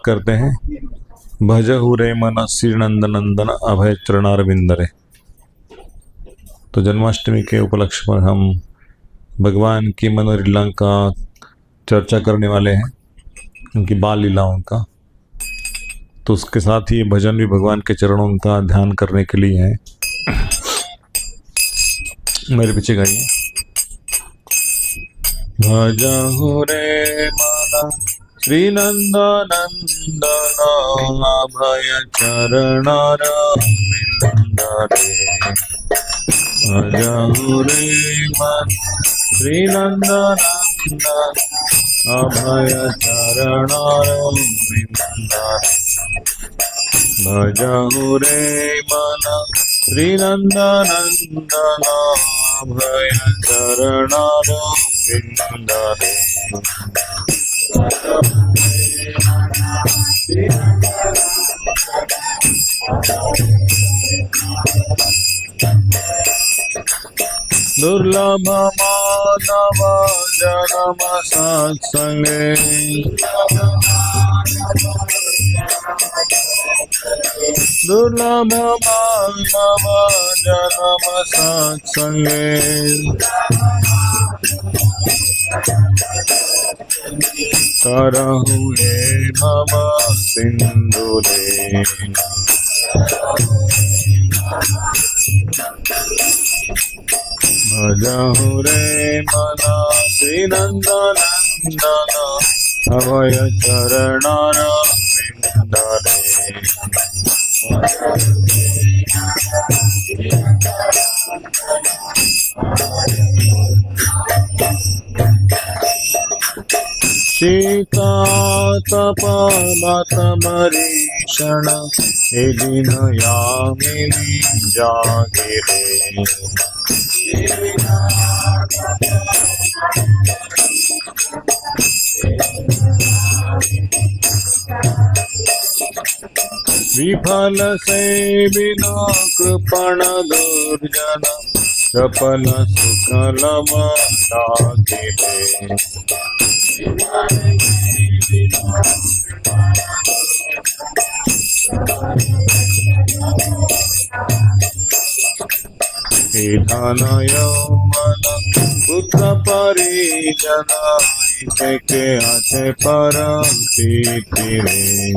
करते हैं भजहु रे मन श्री नंदन नंदन अभय चरणारविंदरे। तो जन्माष्टमी के उपलक्ष्य पर हम भगवान की मनोलीला का चर्चा करने वाले हैं, उनकी बाल लीलाओं का। तो उसके साथ ही भजन भी भगवान के चरणों का ध्यान करने के लिए है। मेरे पीछे गाइए। भजहु रे मन श्री नंदन नंदन अभय चरणारविंदरे। भजहु रे मन श्री नंदन नंदन अभय चरणारविंदरे। भजहु रे मन श्री नंदन नंदन अभय चरणारविंदरे। दुर्लभ मानव जन्म सत्संगे। दुर्लभ मानव जन्म सत्संगे। करहु हे भव सिंधुरे। भजहु रे मन श्री नंदन नंदन अभय चरणारविंदरे। शीतातप मतमरीक्षण हे दिन यामिनी जागिरे। विफल से बिना कृपण दुर्जन सफल सुखल लागिरे। धन यौवन पुत्र परिजन के आचे परम तीरे।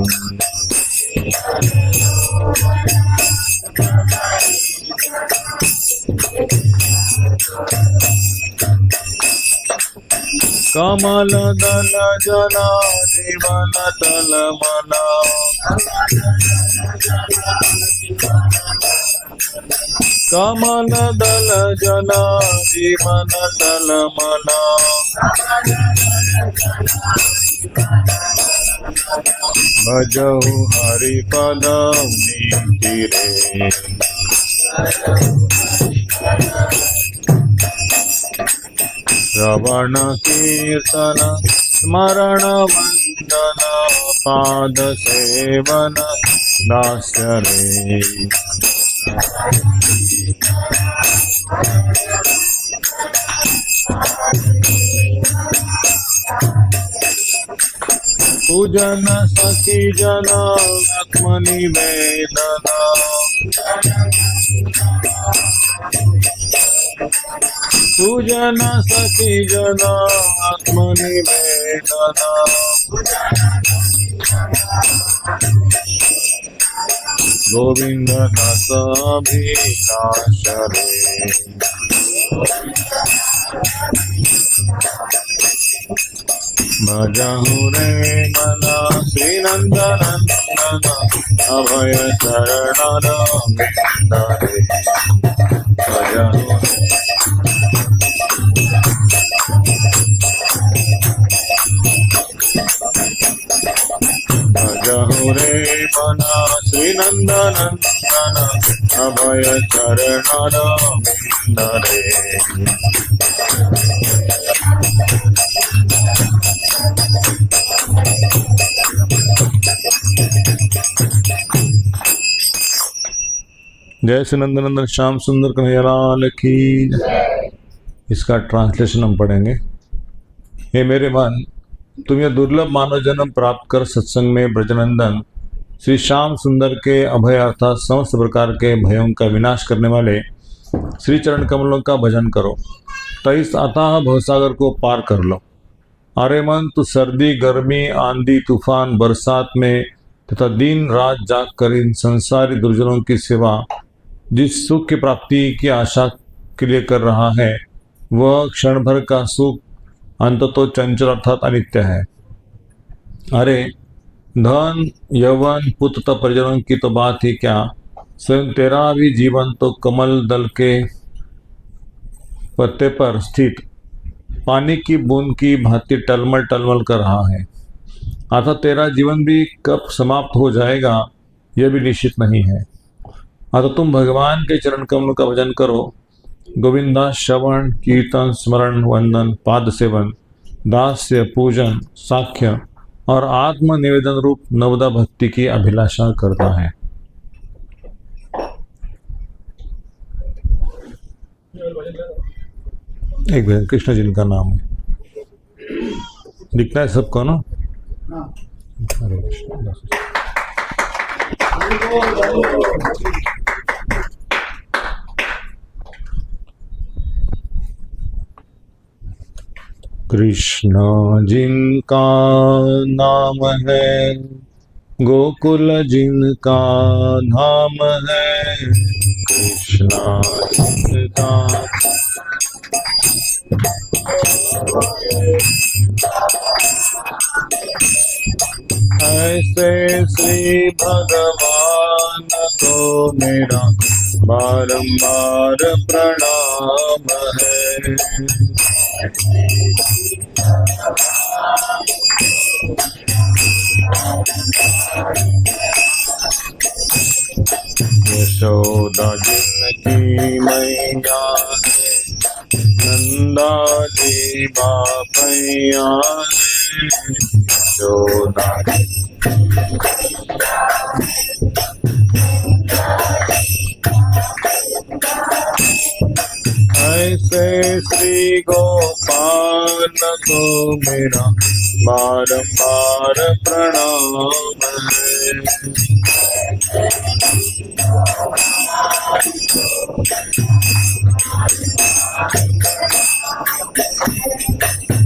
कमल दल जना जीवन तल मना। कमल दल जना जीवन तल मना। भजहु हरि पद नीतिरे। श्रवण कीर्तन स्मरण वंदन पाद सेवन दास्य रे। पूजन सखी जन आत्मनिवेदन। पूजन सखी जन आत्मनिवेदन। गोविंद दास अभिलाष रे। भजहु रे मन श्री नंदन नंदन अभय चरणारविंदरे। भजहु भजहु रे मन श्री नंदन नंदन अभय चरणारविंदरे। जय श्री नंदनंदन श्याम सुंदर कन्हैयालाल की। इसका ट्रांसलेशन हम पढ़ेंगे। हे मेरे मन, तुम यह दुर्लभ मानव जन्म प्राप्त कर सत्संग में ब्रजनंदन श्री श्याम सुंदर के अभय अर्थात समस्त प्रकार के भयों का विनाश करने वाले श्री चरण कमलों का भजन करो। तो इस अथाह भवसागर को पार कर लो। अरे मन, तू सर्दी, गर्मी, आंधी, तूफान, बरसात में तथा दिन रात जाग कर इन संसारी दुर्जनों की सेवा जिस सुख की प्राप्ति की आशा के लिए कर रहा है, वह क्षण भर का सुख अंततः चंचल अर्थात अनित्य है। अरे धन, यौवन, पुत्र तथा परिजनों की तो बात ही क्या, स्वयं तेरा भी जीवन तो कमल दल के पत्ते पर स्थित पानी की बूंद की भांति टलमल टलमल कर रहा है। अतः तेरा जीवन भी कब समाप्त हो जाएगा यह भी निश्चित नहीं है। अतः तुम भगवान के चरण कमलों का भजन करो। गोविंदा श्रवण, कीर्तन, स्मरण, वंदन, पाद सेवन, दास्य, पूजन, साख्य और आत्म निवेदन रूप नवदा भक्ति की अभिलाषा करता है। एक भजन कृष्ण जिनका नाम है, दिखता है सबको ना। हरे कृष्ण। कृष्ण जिनका नाम है, गोकुल जिनका धाम है, कृष्ण जिनका ऐसे श्री भगवान को मेरा बारंबार प्रणाम है। यशोदा जिनकी मैया है, नंदा जी बापैया है, यशोदा ऐसे श्री गोपाल को मेरा बारंबार प्रणाम है।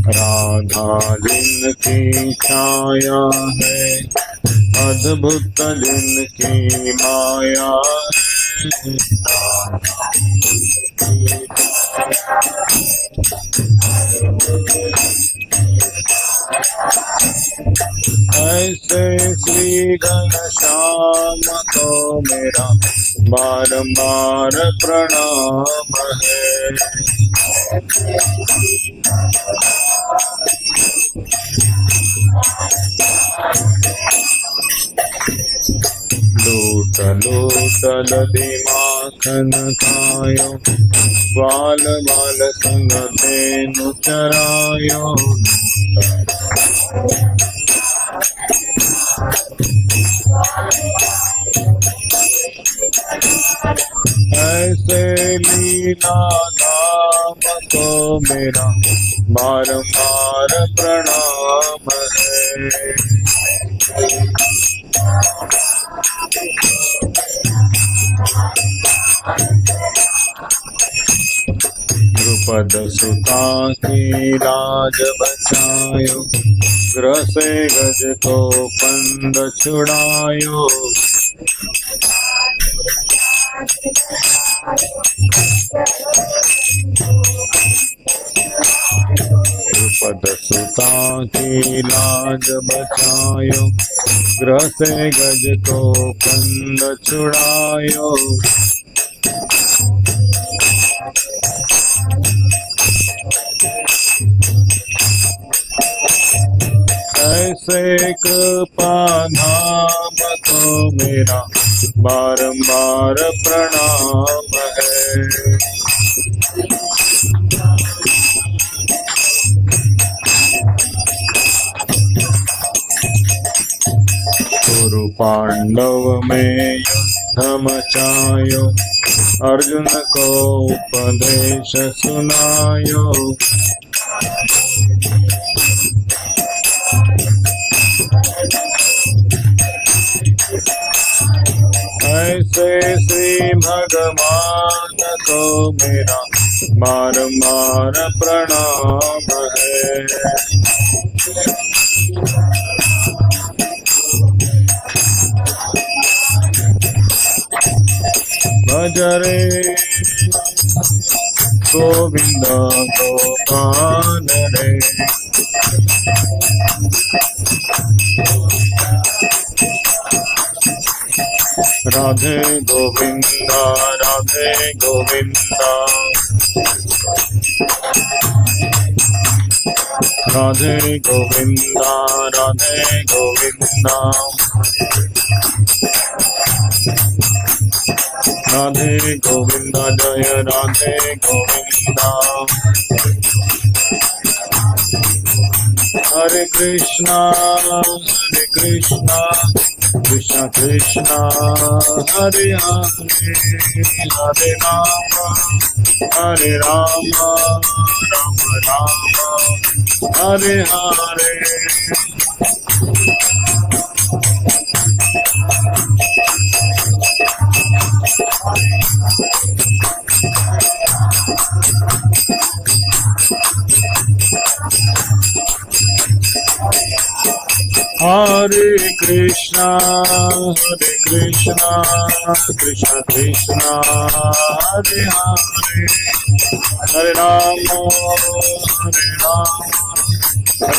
राधा जिनकी छाया है, अद्भुत जिनकी माया है, ऐसे श्री घनश्याम को मेरा बारंबार प्रणाम है। लूट लूट लदी माखन खायो, ग्वाल बाल संग धेनु चरायो। ऐसे लीला धाम को मेरा बारंबार प्रणाम है। द्रुपद सुता की लाज बचायो, ग्रह से गज को पंद छुड़ायो। द्रुपद सुता की लाज बचायो, ग्रह से गज को पंद छुड़ायो। ऐसे कृपा नाम को मेरा बारंबार प्रणाम है। कुरु पांडव में युद्ध मचायो, अर्जुन को उपदेश सुनायो। से श्री भगवान को मेरा बारंबार प्रणाम है। भज रे गोविंद गोपाल रे। राधे गोविंदा राधे गोविंदा राधे गोविंदा राधे गोविंदा राधे गोविंदा जय राधे गोविंदा। हरे कृष्णा कृष्ण कृष्णा हरे हरे हरे राम राम राम हरे हरे। हरे कृष्णा कृष्ण कृष्ण हरे हरे हरे राम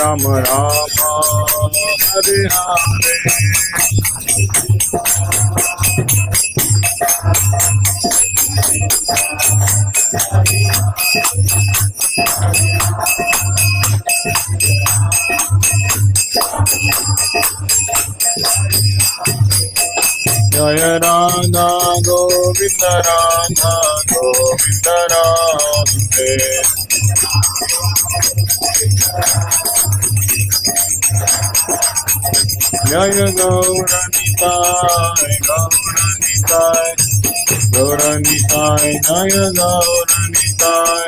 राम राम हरे हरे। जय राधा गोविंद राधा गोविंद राधे। जय गौरनिताय गौरनिताय गौरनिताय जय गौरनिताय।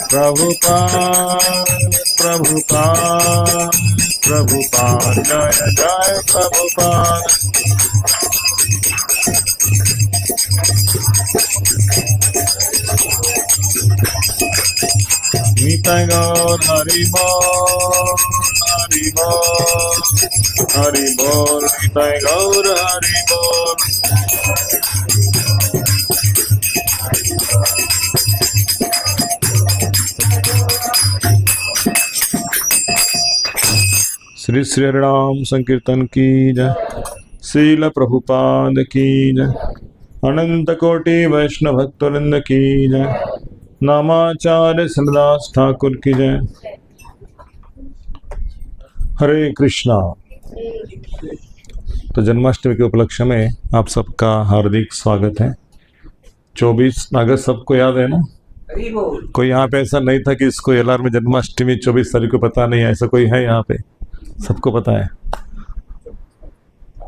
प्रभुपाद प्रभुपाद प्रभुपाद जय जय प्रभुपाद। निताय गौर हरि बोल हरि बोल हरि बोल निताय गौर हरि बोल। श्री श्री हरिनाम संकीर्तन की जय। श्रील प्रभुपाद की जय। अनंत कोटि वैष्णव भक्तवृंद की जय। नामाचार्य श्रीदास ठाकुर की जय। हरे कृष्णा। तो जन्माष्टमी के उपलक्ष्य में आप सबका हार्दिक स्वागत है। 24 अगस्त सबको याद है ना? कोई यहाँ पे ऐसा नहीं था कि इसको एलआर में जन्माष्टमी 24 तारीख को पता नहीं है, ऐसा कोई है यहाँ पे? सबको पता है।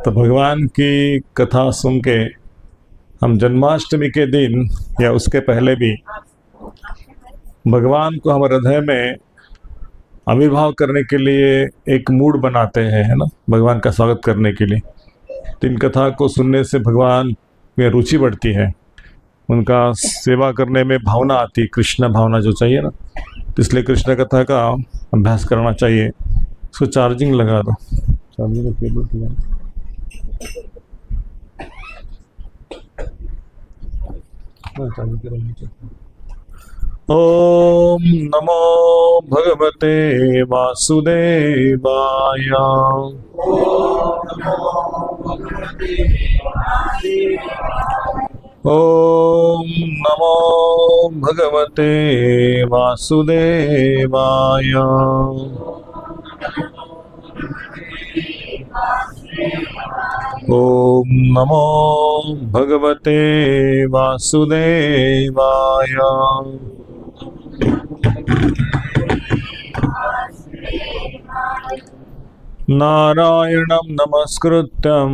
तो भगवान की कथा सुन के हम जन्माष्टमी के दिन या उसके पहले भी भगवान को हमारे हृदय में आविर्भाव करने के लिए एक मूड बनाते हैं, है ना, भगवान का स्वागत करने के लिए। तो इन कथा को सुनने से भगवान में रुचि बढ़ती है, उनका सेवा करने में भावना आती है, कृष्ण भावना जो चाहिए ना। तो इसलिए कृष्ण कथा का अभ्यास करना चाहिए। इसको चार्जिंग लगा दो, चार्जिंग का केबल ओम नमो भगवते वासुदेवाय। ओम नमो भगवते वासुदेवाय। ओम नमो भगवते वासुदेवाय। नारायणं नमस्कृत्यं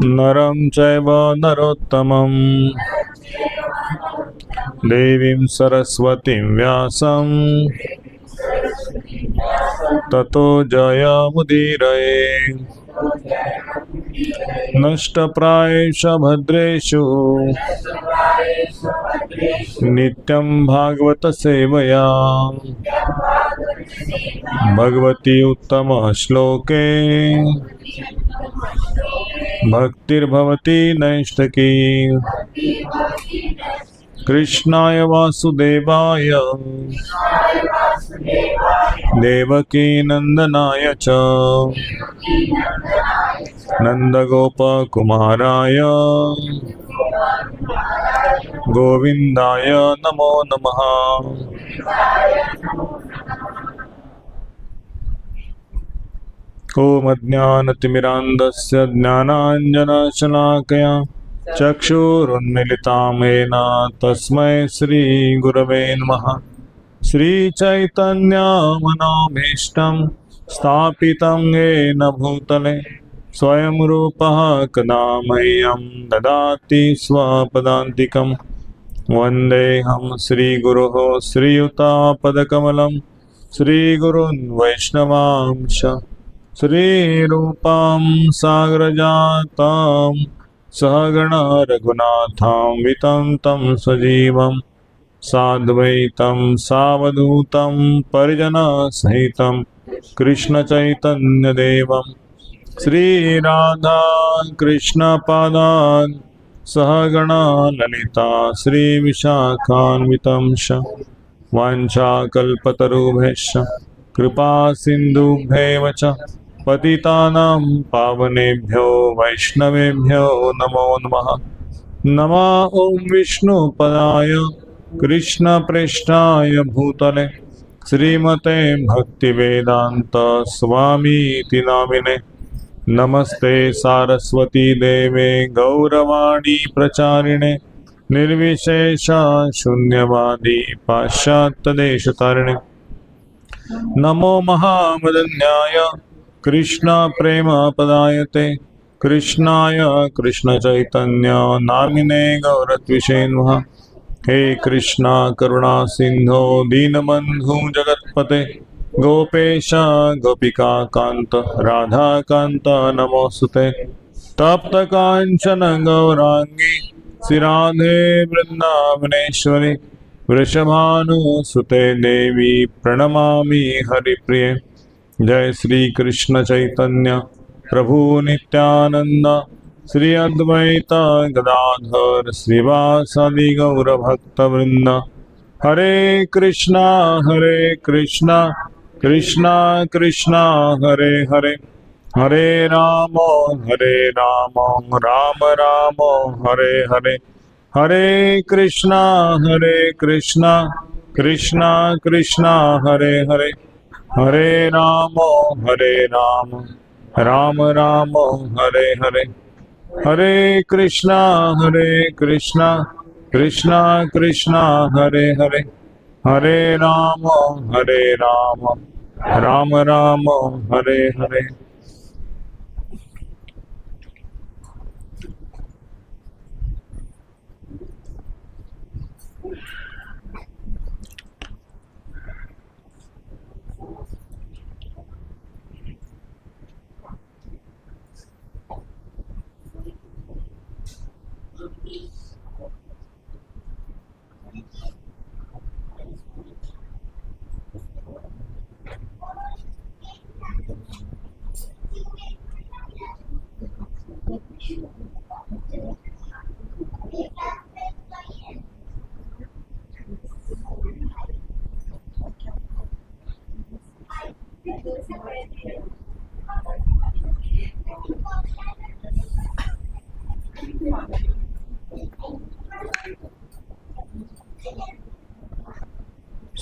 नरं चैव नरोत्तमं देवीं सरस्वतीं व्यासं ततो जयमुदीरये। नष्टप्रायेषु भद्रेषु नित्यं भागवत सेवया भगवती उत्तम श्लोके भक्तिर्भवती नैष्ठकी। कृष्णाय वासुदेवाय देवकी नंदनाय च नंदगोपकुमाराय गोविंदाय नमो नमः। ओम अज्ञानतिमिरान्धस्य ज्ञानाञ्जनशलाकया चक्षुरुन्मीलितं येन तस्मै श्रीगुरवे नमः। श्रीचैतन्यमनोभीष्टं स्थापितं येन भूतले स्वयं रूपः कदा मह्यं ददाति स्वपदान्तिकं। वन्देऽहं श्रीगुरोः श्रीयुतापदकमलं श्रीगुरुन् वैष्णवांश श्रीरूपं साग्रजातं सहगण रघुनाथान्वितं तं सजीवं साद्वैतं सावधूतं परिजनसहितं कृष्णचैतन्यदेवं श्रीराधा कृष्णपादान् सहगण ललिता श्रीविशाखान्वितं च वाञ्छाकल्पतरुभ्यश्च कृपा सिन्धुभ्येव च पतितानां पावनेभ्यो वैष्णवेभ्यो नमो नमः। नमः ॐ विष्णुपदाय कृष्णप्रेष्ठाय भूतले श्रीमते भक्तिवेदान्त स्वामीति नामिने। नमस्ते सारस्वती देवे गौरवाणी प्रचारिणे निर्विशेष शून्यवादी पाश्चात्यदेशतारिणे। नमो महामदन्याय कृष्ण प्रेम पदायते कृष्णाय कृष्ण चैतन्य नामिने गौरत्विषे नमः। हे कृष्णा करुणा सिंधो दीनबंधु जगत्पते गोपेश गोपिका कांत राधा कांत नमोस्तुते। तप्त कांचन गौरांगी श्रीराधे वृंदावनेश्वरी वृषभानुसुते देवी प्रणमामि हरिप्रिये। जय श्री कृष्ण चैतन्य प्रभु नित्यानंद श्री अद्वैत गदाधर श्रीवासादि गौर भक्त वृंद। हरे कृष्णा कृष्णा कृष्णा हरे हरे हरे राम राम राम हरे हरे। हरे कृष्णा कृष्णा कृष्णा हरे हरे हरे राम राम राम हरे हरे। हरे कृष्णा कृष्णा कृष्णा हरे हरे हरे राम राम राम हरे हरे।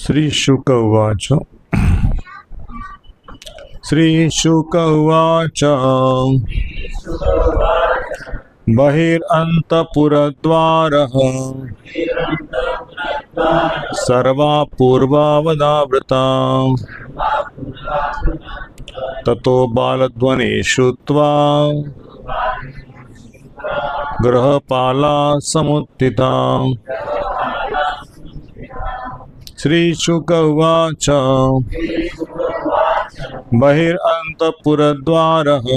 श्री शुक उवाच बहिरन्तपुरद्वारः सर्वा पूर्वावदावृता ततो बालध्वनिः श्रुत्वा गृहपाला समुत्थिता श्रीशुक उवाच बहिरन्तःपुरद्वारः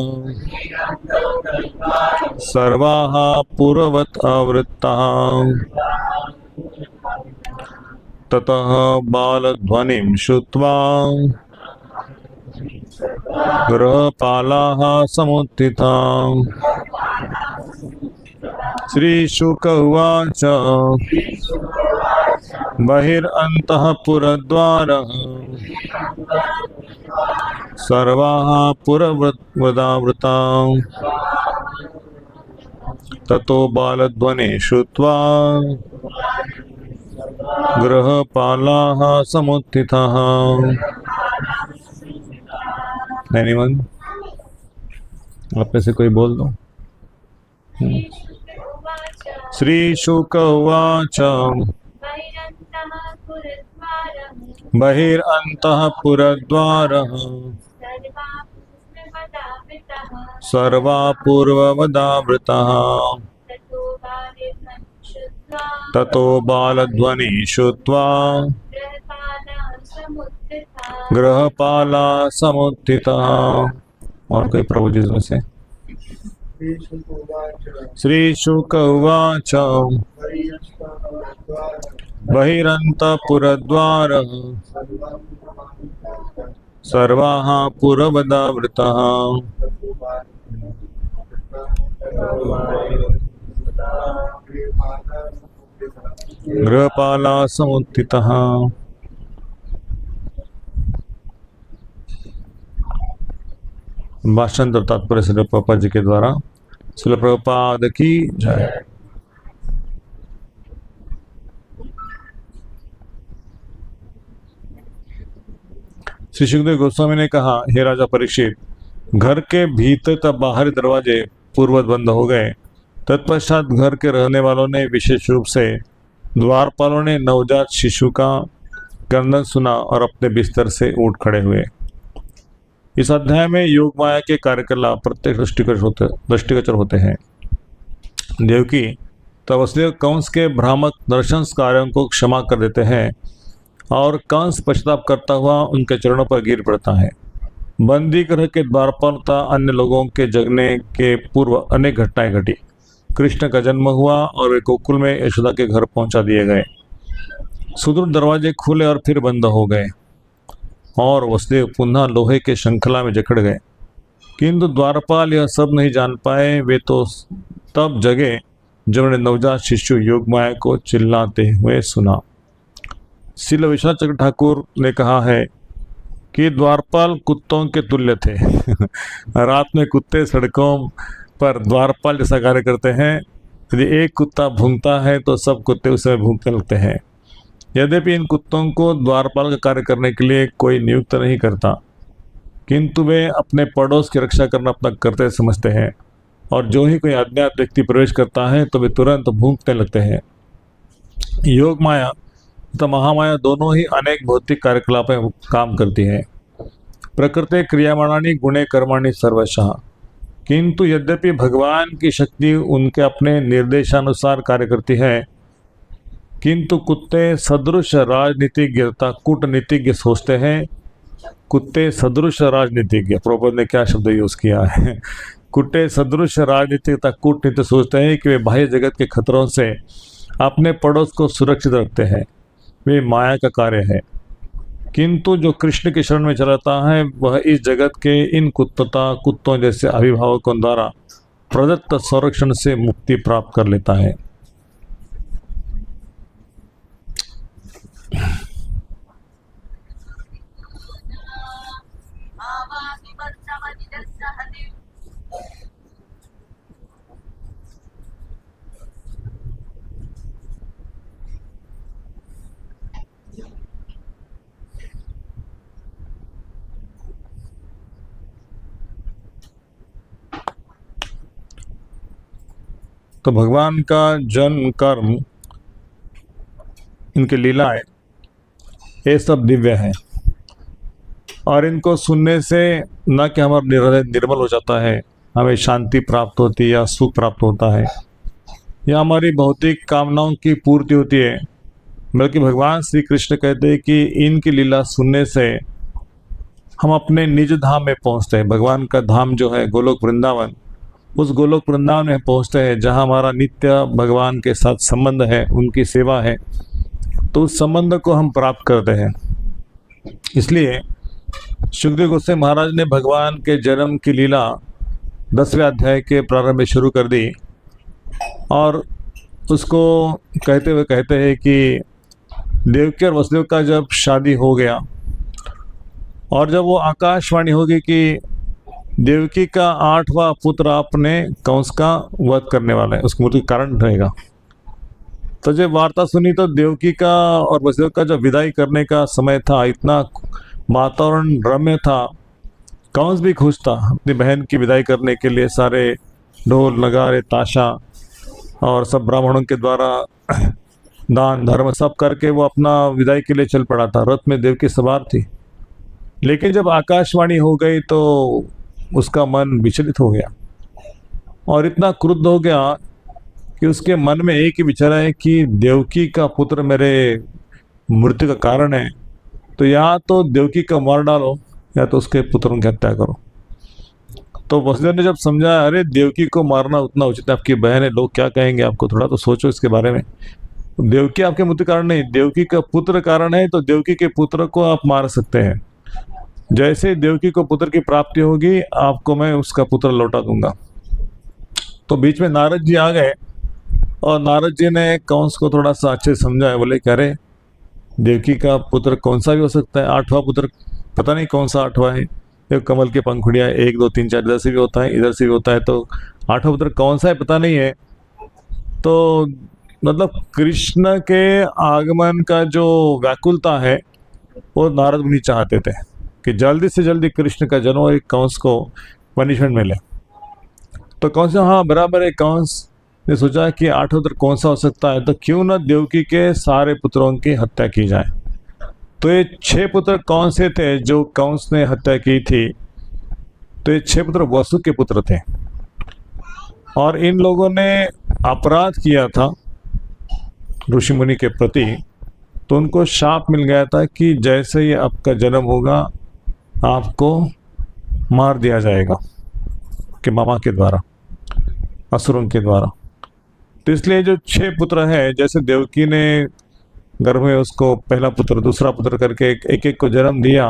सर्वाः पूर्ववत् आवृत्ताः ततः बालध्वनिं श्रुत्वा गृहपालाः समुत्थिताः। श्रीशुक उवाच बहिरन्तःपुरद्वारः सर्वाः पुरवदावृताः ततो बालध्वनि श्रुत्वा गृहपालाः समुत्थिताः। एनीवन, आप में से कोई बोल दो। श्रीशुक उवाच बहिरन्तःपुरद्वारः सर्वा पूर्ववदावृताः ततो बालध्वनि श्रुत्वा गृहपाला समुत्थिताः। और कोई प्रभु जी में से? श्रीशुक उवाच बहिरन्तःपुरद्वारः सर्वाः पूर्ववदावृताः गृहपाला समुत्थिताः। भाषांतर तात्पर्य श्रील प्रभुपाद जी के द्वारा। श्रील प्रभुपाद की जय। श्री सुखदेव गोस्वामी ने कहा, हे राजा परीक्षित, घर के भीतर तब बाहरी दरवाजे पूर्ववत बंद हो गए। तत्पश्चात घर के रहने वालों ने, विशेष रूप से द्वारपालों ने नवजात शिशु का क्रंदन सुना और अपने बिस्तर से उठ खड़े हुए। इस अध्याय में योग माया के कार्यकलाप प्रत्येक दृष्टिगोचर होते हैं। देवकी तब वसुदेव कंस के भ्रामक दर्शन कार्यों को क्षमा कर देते हैं और कंस पश्चाताप करता हुआ उनके चरणों पर गिर पड़ता है। बंदी गृह के द्वारपाल तथा अन्य लोगों के जगने के पूर्व अनेक घटनाएं घटी। कृष्ण का जन्म हुआ और वे गोकुल में यशोदा के घर पहुंचा दिए गए। सुदूर दरवाजे खुले और फिर बंद हो गए और वसुदेव पुनः लोहे के श्रृंखला में जकड़ गए। किंतु द्वारपाल यह सब नहीं जान पाए। वे तो तब जगे जब उन्हें नवजात शिशु योगमाया को चिल्लाते हुए सुना। श्रील विश्वनाथ चक्र ठाकुर ने कहा है कि द्वारपाल कुत्तों के तुल्य थे। रात में कुत्ते सड़कों पर द्वारपाल जैसा कार्य करते हैं। यदि एक कुत्ता भूंगता है तो सब कुत्ते उस समय भूंगने लगते हैं। यद्यपि इन कुत्तों को द्वारपाल का कार्य करने के लिए कोई नियुक्त नहीं करता, किंतु वे अपने पड़ोस की रक्षा करना अपना कर्तव्य समझते हैं और जो ही कोई अज्ञात व्यक्ति प्रवेश करता है तो वे तुरंत भूंकने लगते हैं। योग माया तथा महामाया दोनों ही अनेक भौतिक कार्यकलाप में काम करती है। प्रकृति क्रियामाणानि गुणे कर्माणि सर्वशः। किंतु यद्यपि भगवान की शक्ति उनके अपने निर्देशानुसार कार्य करती है, किंतु कुत्ते सदृश राजनीतिज्ञ तथा कूटनीतिज्ञ सोचते हैं। कुत्ते सदृश राजनीतिज्ञ, प्रभुपाद ने क्या शब्द यूज किया है? कुत्ते सदृश राजनीतिक तथा कूटनीति सोचते हैं कि वे बाह्य जगत के खतरों से अपने पड़ोस को सुरक्षित रखते हैं। वे माया का कार्य है। किंतु जो कृष्ण के शरण में चलाता है वह इस जगत के इन कुत्तों जैसे अभिभावकों द्वारा प्रदत्त संरक्षण से मुक्ति प्राप्त कर लेता है। तो भगवान का जन्म कर्म, इनकी लीलाएं, ये सब दिव्य है और इनको सुनने से न कि हमारा हृदय निर्मल हो जाता है, हमें शांति प्राप्त होती है या सुख प्राप्त होता है, या हमारी भौतिक कामनाओं की पूर्ति होती है, बल्कि भगवान श्री कृष्ण कहते हैं कि इनकी लीला सुनने से हम अपने निज धाम में पहुंचते हैं। भगवान का धाम जो है गोलोक वृंदावन, उस गोलोक वृंदावन में पहुंचते हैं जहां हमारा नित्य भगवान के साथ संबंध है, उनकी सेवा है, तो उस संबंध को हम प्राप्त करते हैं। इसलिए सुखदेव गोस्वामी महाराज ने भगवान के जन्म की लीला 10वें अध्याय के प्रारंभ में शुरू कर दी और उसको कहते हुए कहते हैं कि देवकी और वसुदेव का जब शादी हो गया और जब वो आकाशवाणी होगी कि देवकी का 8वां पुत्र आपने कंस का वध करने वाला है, उसकी मृत्यु का कारण रहेगा, तो जब वार्ता सुनी तो देवकी का और वसुदेव का जब विदाई करने का समय था, इतना वातावरण रम्य था, कंस भी खुश था अपनी बहन की विदाई करने के लिए। सारे ढोल नगाड़े ताशा और सब ब्राह्मणों के द्वारा दान धर्म सब करके वो अपना विदाई के लिए चल पड़ा था। रथ में देवकी सवार थी, लेकिन जब आकाशवाणी हो गई तो उसका मन विचलित हो गया और इतना क्रुद्ध हो गया कि उसके मन में एक ही विचार है कि देवकी का पुत्र मेरे मृत्यु का कारण है, तो या तो देवकी को मार डालो या तो उसके पुत्रों की हत्या करो। तो वसुदेव ने जब समझा अरे देवकी को मारना उतना उचित है, आपकी बहन है, लोग क्या कहेंगे आपको, थोड़ा तो सोचो इसके बारे में। देवकी आपके मृत्यु कारण नहीं, देवकी का पुत्र कारण है, तो देवकी के पुत्र को आप मार सकते हैं। जैसे देवकी को पुत्र की प्राप्ति होगी आपको मैं उसका पुत्र लौटा दूंगा। तो बीच में नारद जी आ गए और नारद जी ने कंस को थोड़ा सा अच्छे समझाया। बोले कि अरे देवकी का पुत्र कौन सा भी हो सकता है, 8वां पुत्र पता नहीं कौन सा 8वां है, एक कमल की पंखुड़ियाँ 1 2 3 4 इधर से भी होता है इधर से भी होता है, तो 8वां पुत्र कौन सा है पता नहीं है। तो मतलब कृष्ण के आगमन का जो व्याकुलता है वो नारद मुनि चाहते थे कि जल्दी से जल्दी कृष्ण का जन्म और कंस को पनिशमेंट मिले। तो कंस हाँ बराबर है, कंस ने सोचा कि 8वां पुत्र कौन सा हो सकता है, तो क्यों न देवकी के सारे पुत्रों की हत्या की जाए। तो ये 6 पुत्र कौन से थे जो कंस ने हत्या की थी, तो ये 6 पुत्र वसु के पुत्र थे और इन लोगों ने अपराध किया था ऋषि मुनि के प्रति, तो उनको शाप मिल गया था कि जैसे ही आपका जन्म होगा आपको मार दिया जाएगा कि मामा के द्वारा, असुरों के द्वारा। तो इसलिए जो 6 पुत्र है, जैसे देवकी ने गर्भ में उसको पहला पुत्र दूसरा पुत्र करके एक एक को जन्म दिया,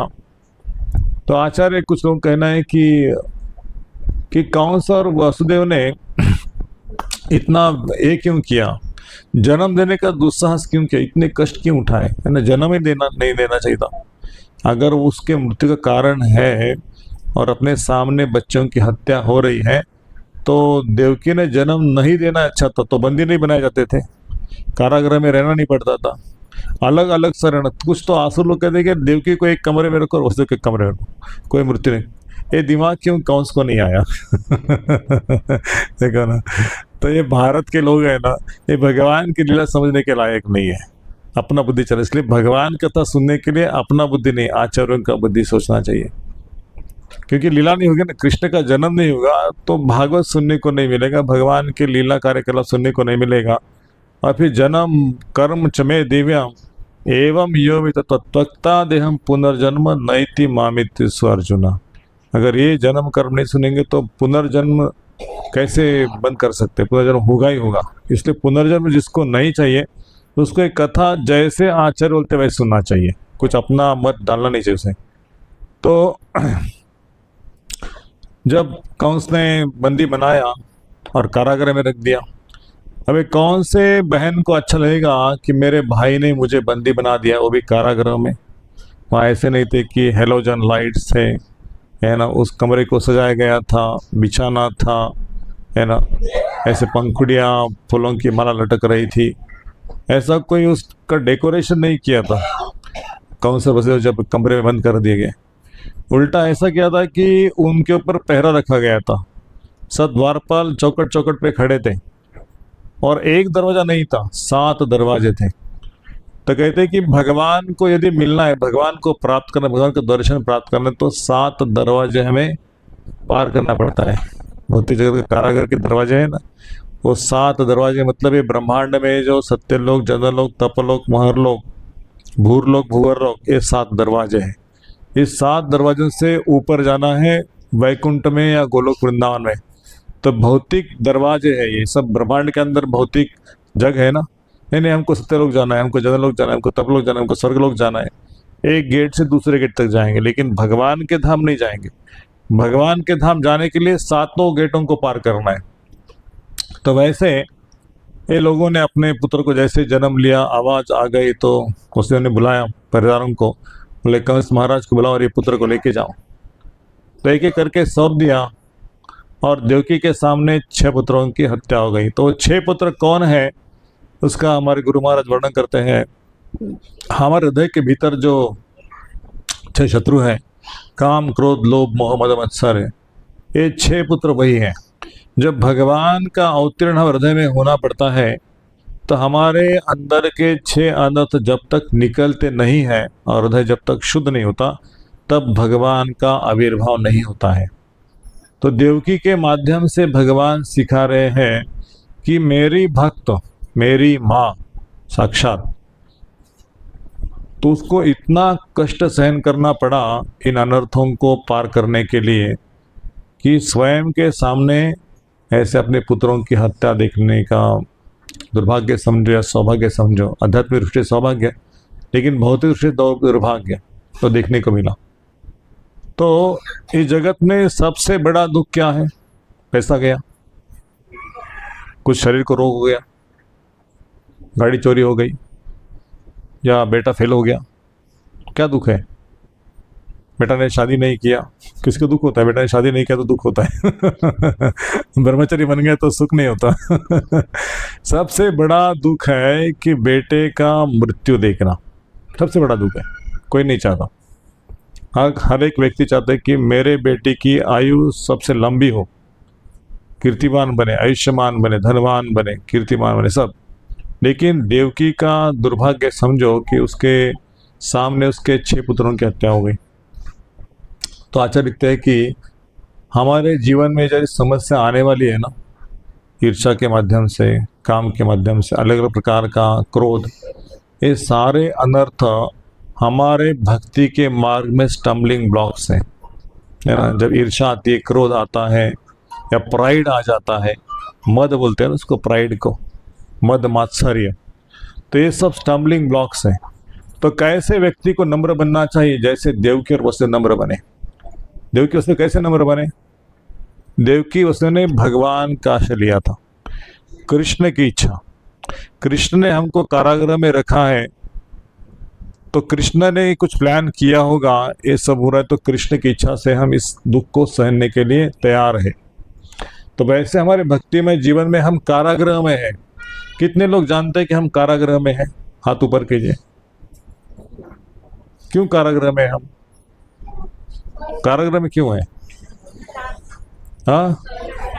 तो आचार्य कुछ लोग कहना है कि कंस और वसुदेव ने इतना ये क्यों किया, जन्म देने का दुस्साहस क्यों किया, इतने कष्ट क्यों उठाए, है ना, जन्म ही नहीं देना चाहिए था। अगर उसके मृत्यु का कारण है और अपने सामने बच्चों की हत्या हो रही है, तो देवकी ने जन्म नहीं देना अच्छा था, तो बंदी नहीं बनाए जाते थे, कारागृह में रहना नहीं पड़ता था, अलग अलग से रहना। कुछ तो आसुर लोग कहते हैं कि देवकी को एक कमरे में रखो और वसुदेव के कमरे में रखो, कोई मृत्यु नहीं। ये दिमाग क्यों कंस को नहीं आया देखो ना, तो ये भारत के लोग हैं ना, ये भगवान की लीला समझने के लायक नहीं है, अपना बुद्धि चले। इसलिए भगवान कथा सुनने के लिए अपना बुद्धि नहीं, आचार्यों का बुद्धि सोचना चाहिए, क्योंकि लीला नहीं होगी ना, कृष्ण का जन्म नहीं होगा तो भागवत सुनने को नहीं मिलेगा, भगवान के लीला कार्यकलाप सुनने को नहीं मिलेगा। और फिर जन्म कर्म चमे दिव्यम एवं यो तत्वक्ता देहम पुनर्जन्म नैति मामित अर्जुना। अगर ये जन्म कर्म नहीं सुनेंगे तो पुनर्जन्म कैसे बंद कर सकते, पुनर्जन्म होगा ही होगा। इसलिए पुनर्जन्म जिसको नहीं चाहिए उसको एक कथा जैसे आचार्य बोलते वैसे सुनना चाहिए, कुछ अपना मत डालना नहीं चाहिए उसे। तो जब कंस ने बंदी बनाया और कारागृह में रख दिया, अबे कौन से बहन को अच्छा लगेगा कि मेरे भाई ने मुझे बंदी बना दिया, वो भी कारागृह में। वहाँ ऐसे नहीं थे कि हेलोजन लाइट्स थे, है ना, उस कमरे को सजाया गया था, बिछाना था, है ना, ऐसे पंखुड़ियाँ फूलों की माला लटक रही थी, ऐसा कोई उसका डेकोरेशन नहीं किया था। कंस और वसुदेव जब कमरे में बंद कर दिए गए, उल्टा ऐसा किया था कि उनके ऊपर पहरा रखा गया था। सब द्वारपाल चौकट चौकट पे खड़े थे और एक दरवाजा नहीं था, 7 दरवाजे थे। तो कहते हैं कि भगवान को यदि मिलना है, भगवान को प्राप्त करना, भगवान का दर्शन प्राप्त करना, तो 7 दरवाजे हमें पार करना पड़ता है। भौतिक जगत के कारागार के दरवाजे हैं ना, वो 7 दरवाजे मतलब ये ब्रह्मांड में जो सत्यलोक, जनलोक, तपलोक, महरलोक, भूरलोक, भूवरलोक, ये 7 दरवाजे हैं। इस 7 दरवाजों से ऊपर जाना है वैकुंठ में या गोलोक वृंदावन में। तो भौतिक दरवाजे है ये सब, ब्रह्मांड के अंदर भौतिक जग है ना। नहीं, हमको सत्यलोक जाना है, हमको जनलोक जाना है, हमको तपलोक जाना है, हमको स्वर्गलोक जाना है। एक गेट से दूसरे गेट तक जाएंगे, लेकिन भगवान के धाम नहीं जाएंगे। भगवान के धाम जाने के लिए 7 गेटों को पार करना है। तो वैसे ये लोगों ने अपने पुत्र को जैसे जन्म लिया, आवाज आ गई तो उसने उन्हें बुलाया परिवारों को, बोले कंस महाराज को बुलाओ और ये पुत्र को लेके जाओ। तो एक एक करके सौंप दिया और देवकी के सामने 6 पुत्रों की हत्या हो गई। तो 6 पुत्र कौन है उसका हमारे गुरु महाराज वर्णन करते हैं। हमारे हृदय के भीतर जो 6 शत्रु हैं, काम, क्रोध, लोभ, मोह, मद, मत्सर है, ये 6 पुत्र वही हैं। जब भगवान का अवतीर्ण हृदय में होना पड़ता है तो हमारे अंदर के 6 अनर्थ जब तक निकलते नहीं हैं और हृदय जब तक शुद्ध नहीं होता, तब भगवान का आविर्भाव नहीं होता है। तो देवकी के माध्यम से भगवान सिखा रहे हैं कि मेरी भक्त, मेरी माँ साक्षात, तो उसको इतना कष्ट सहन करना पड़ा इन अनर्थों को पार करने के लिए कि स्वयं के सामने ऐसे अपने पुत्रों की हत्या देखने का दुर्भाग्य समझो या सौभाग्य समझो। आध्यात्मिक रूप से सौभाग्य, लेकिन भौतिक रूप से दुर्भाग्य तो देखने को मिला। तो इस जगत में सबसे बड़ा दुख क्या है? पैसा गया, कुछ शरीर को रोग हो गया, गाड़ी चोरी हो गई, या बेटा फेल हो गया। क्या दुख है? बेटा ने शादी नहीं किया, किसको दुख होता है? बेटा ने शादी नहीं किया तो दुख होता है। ब्रह्मचारी बन गया तो सुख नहीं होता। सबसे बड़ा दुख है कि बेटे का मृत्यु देखना, सबसे बड़ा दुख है। कोई नहीं चाहता, हर एक व्यक्ति चाहता है कि मेरे बेटे की आयु सबसे लंबी हो, कीर्तिमान बने, आयुष्मान बने, धनवान बने, कीर्तिमान बने, सब। लेकिन देवकी का दुर्भाग्य समझो कि उसके सामने उसके 6 पुत्रों की हत्या हो गई। तो आचार्य लिखते हैं कि हमारे जीवन में जो समस्या आने वाली है ना, ईर्ष्या के माध्यम से, काम के माध्यम से, अलग अलग प्रकार का क्रोध, ये सारे अनर्थ हमारे भक्ति के मार्ग में स्टम्बलिंग ब्लॉक्स हैं, है ना। जब ईर्ष्या आती है, क्रोध आता है, या प्राइड आ जाता है, मद बोलते हैं ना उसको, प्राइड को, मद मात्सर्य, तो ये सब स्टम्बलिंग ब्लॉक्स हैं। तो कैसे व्यक्ति को नम्र बनना चाहिए? जैसे देवकी और वसुदेव नम्र बने। देवकी वसुदेव कैसे नम्र बने? देवकी वसुदेव ने भगवान का आश्रय लिया था, कृष्ण की इच्छा। कृष्ण ने हमको कारागृह में रखा है, तो कृष्ण ने कुछ प्लान किया होगा, ये सब हो रहा है, तो कृष्ण की इच्छा से हम इस दुख को सहने के लिए तैयार है। तो वैसे हमारे भक्ति में जीवन में हम कारागृह में हैं। कितने लोग जानते हैं कि हम कारागृह में हैं? हाथ ऊपर कीजिए। क्यों कारागृह में? हम कारागृह में क्यों है? हाँ,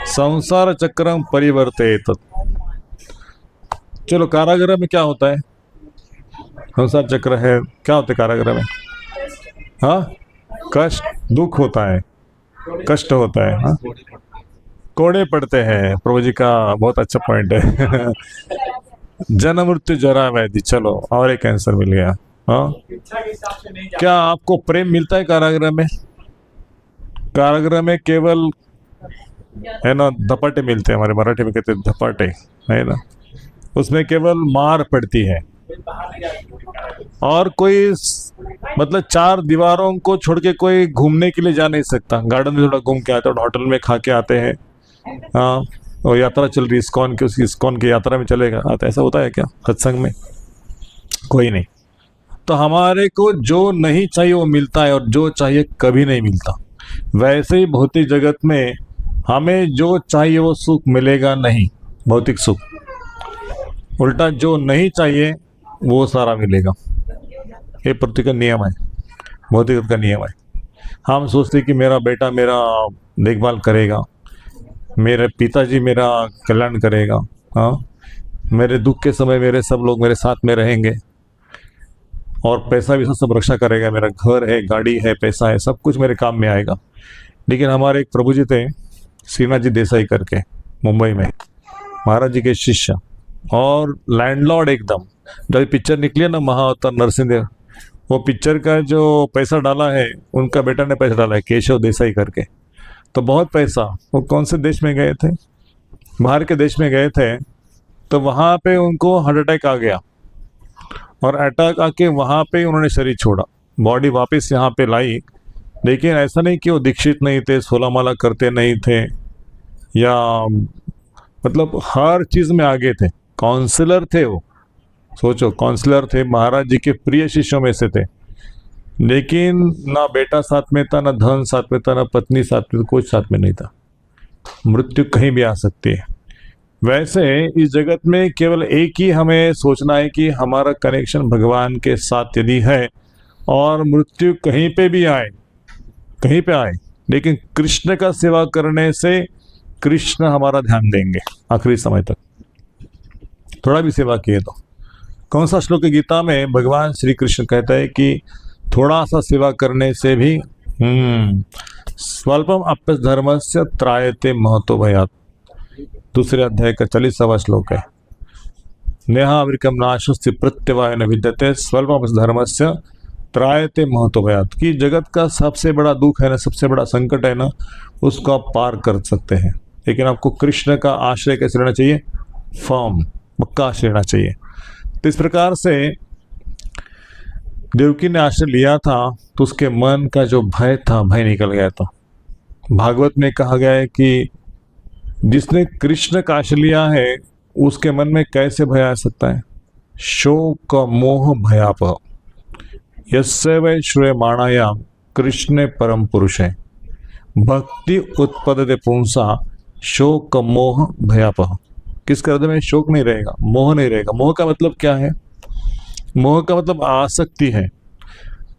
संसार चक्रम परिवर्तित। चलो, कारागृह में क्या होता है? संसार चक्र है, क्या होता है कारागृह में? हाँ, कष्ट, दुख होता है, कष्ट होता है। हाँ, कोड़े पड़ते हैं। प्रभु जी का बहुत अच्छा पॉइंट है। जन्म, मृत्यु, जरा, व्याधि। चलो, और एक आंसर मिल गया। हाँ, क्या आपको प्रेम मिलता है कारागृह में? कारागृह में केवल, है ना, धपाटे मिलते हैं, हमारे मराठी में कहते हैं धपाटे, है ना। उसमें केवल मार पड़ती है, और कोई मतलब 4 दीवारों को छोड़ के कोई घूमने के लिए जा नहीं सकता। गार्डन में थोड़ा घूम के आते हैं, होटल में खा के आते हैं। हाँ, और यात्रा चल रही इस्कॉन की, उसकी इस्कॉन की यात्रा में चलेगा, आता ऐसा होता है क्या सत्संग में? कोई नहीं। तो हमारे को जो नहीं चाहिए वो मिलता है, और जो चाहिए कभी नहीं मिलता। वैसे ही भौतिक जगत में हमें जो चाहिए वो सुख मिलेगा नहीं, भौतिक सुख। उल्टा जो नहीं चाहिए वो सारा मिलेगा। ये पृथ्वी का नियम है, भौतिक जगत का नियम है। हम सोचते कि मेरा बेटा मेरा देखभाल करेगा, मेरे पिताजी मेरा कल्याण करेगा, हाँ, मेरे दुख के समय मेरे सब लोग मेरे साथ में रहेंगे, और पैसा भी सब रक्षा करेगा, मेरा घर है, गाड़ी है, पैसा है, सब कुछ मेरे काम में आएगा। लेकिन हमारे एक प्रभु जी थे, श्रीनाथ जी देसाई करके, मुंबई में, महाराज जी के शिष्य और लैंडलॉर्ड एकदम। जब पिक्चर निकली है ना महाअवतार नरसिंहदेव, वो पिक्चर का जो पैसा डाला है उनका बेटा ने पैसा डाला है, केशव देसाई करके। तो बहुत पैसा। वो कौन से देश में गए थे, बाहर के देश में गए थे, तो वहाँ पे उनको हार्ट अटैक आ गया और अटैक आके वहाँ पे उन्होंने शरीर छोड़ा, बॉडी वापस यहाँ पे लाई। लेकिन ऐसा नहीं कि वो दीक्षित नहीं थे, 16 माला करते नहीं थे, या मतलब हर चीज़ में आगे थे, काउंसलर थे वो। सोचो, काउंसलर थे, महाराज जी के प्रिय शिष्यों में से थे। लेकिन ना बेटा साथ में था, ना धन साथ में था, ना पत्नी साथ में, कुछ साथ में नहीं था। मृत्यु कहीं भी आ सकती है। वैसे इस जगत में केवल एक ही हमें सोचना है कि हमारा कनेक्शन भगवान के साथ यदि है, और मृत्यु कहीं पे भी आए, कहीं पे आए, लेकिन कृष्ण का सेवा करने से कृष्ण हमारा ध्यान देंगे आखिरी समय तक। थोड़ा भी सेवा किए तो। कौन सा श्लोक है गीता में भगवान श्री कृष्ण कहता है कि थोड़ा सा सेवा करने से भी स्वल्पम अप्य धर्म से त्रायते महतो भयात। दूसरे अध्याय का 40वां श्लोक है। नेहा अवृकम नाशस्ति प्रत्यवाय न विद्यते स्वल्पम धर्म से त्रायते महतो भयात। कि जगत का सबसे बड़ा दुख है ना, सबसे बड़ा संकट है ना, उसको आप पार कर सकते हैं। लेकिन आपको कृष्ण का आश्रय कैसे लेना चाहिए, फर्म, पक्का आश्रय लेना चाहिए। तो इस प्रकार से देवकी ने आश्रय लिया था तो उसके मन का जो भय था, भय निकल गया था। भागवत में कहा गया है कि जिसने कृष्ण का आश्रय लिया है उसके मन में कैसे भय आ सकता है। शोक मोह भयापह यस्य वै श्रूयमाणायाम कृष्णे परम पुरुष है भक्ति उत्पद्यते पुंसा शोक मोह भयापह। किस हृदय में शोक नहीं रहेगा, मोह नहीं रहेगा। मोह का मतलब क्या है, मोह का मतलब आसक्ति है।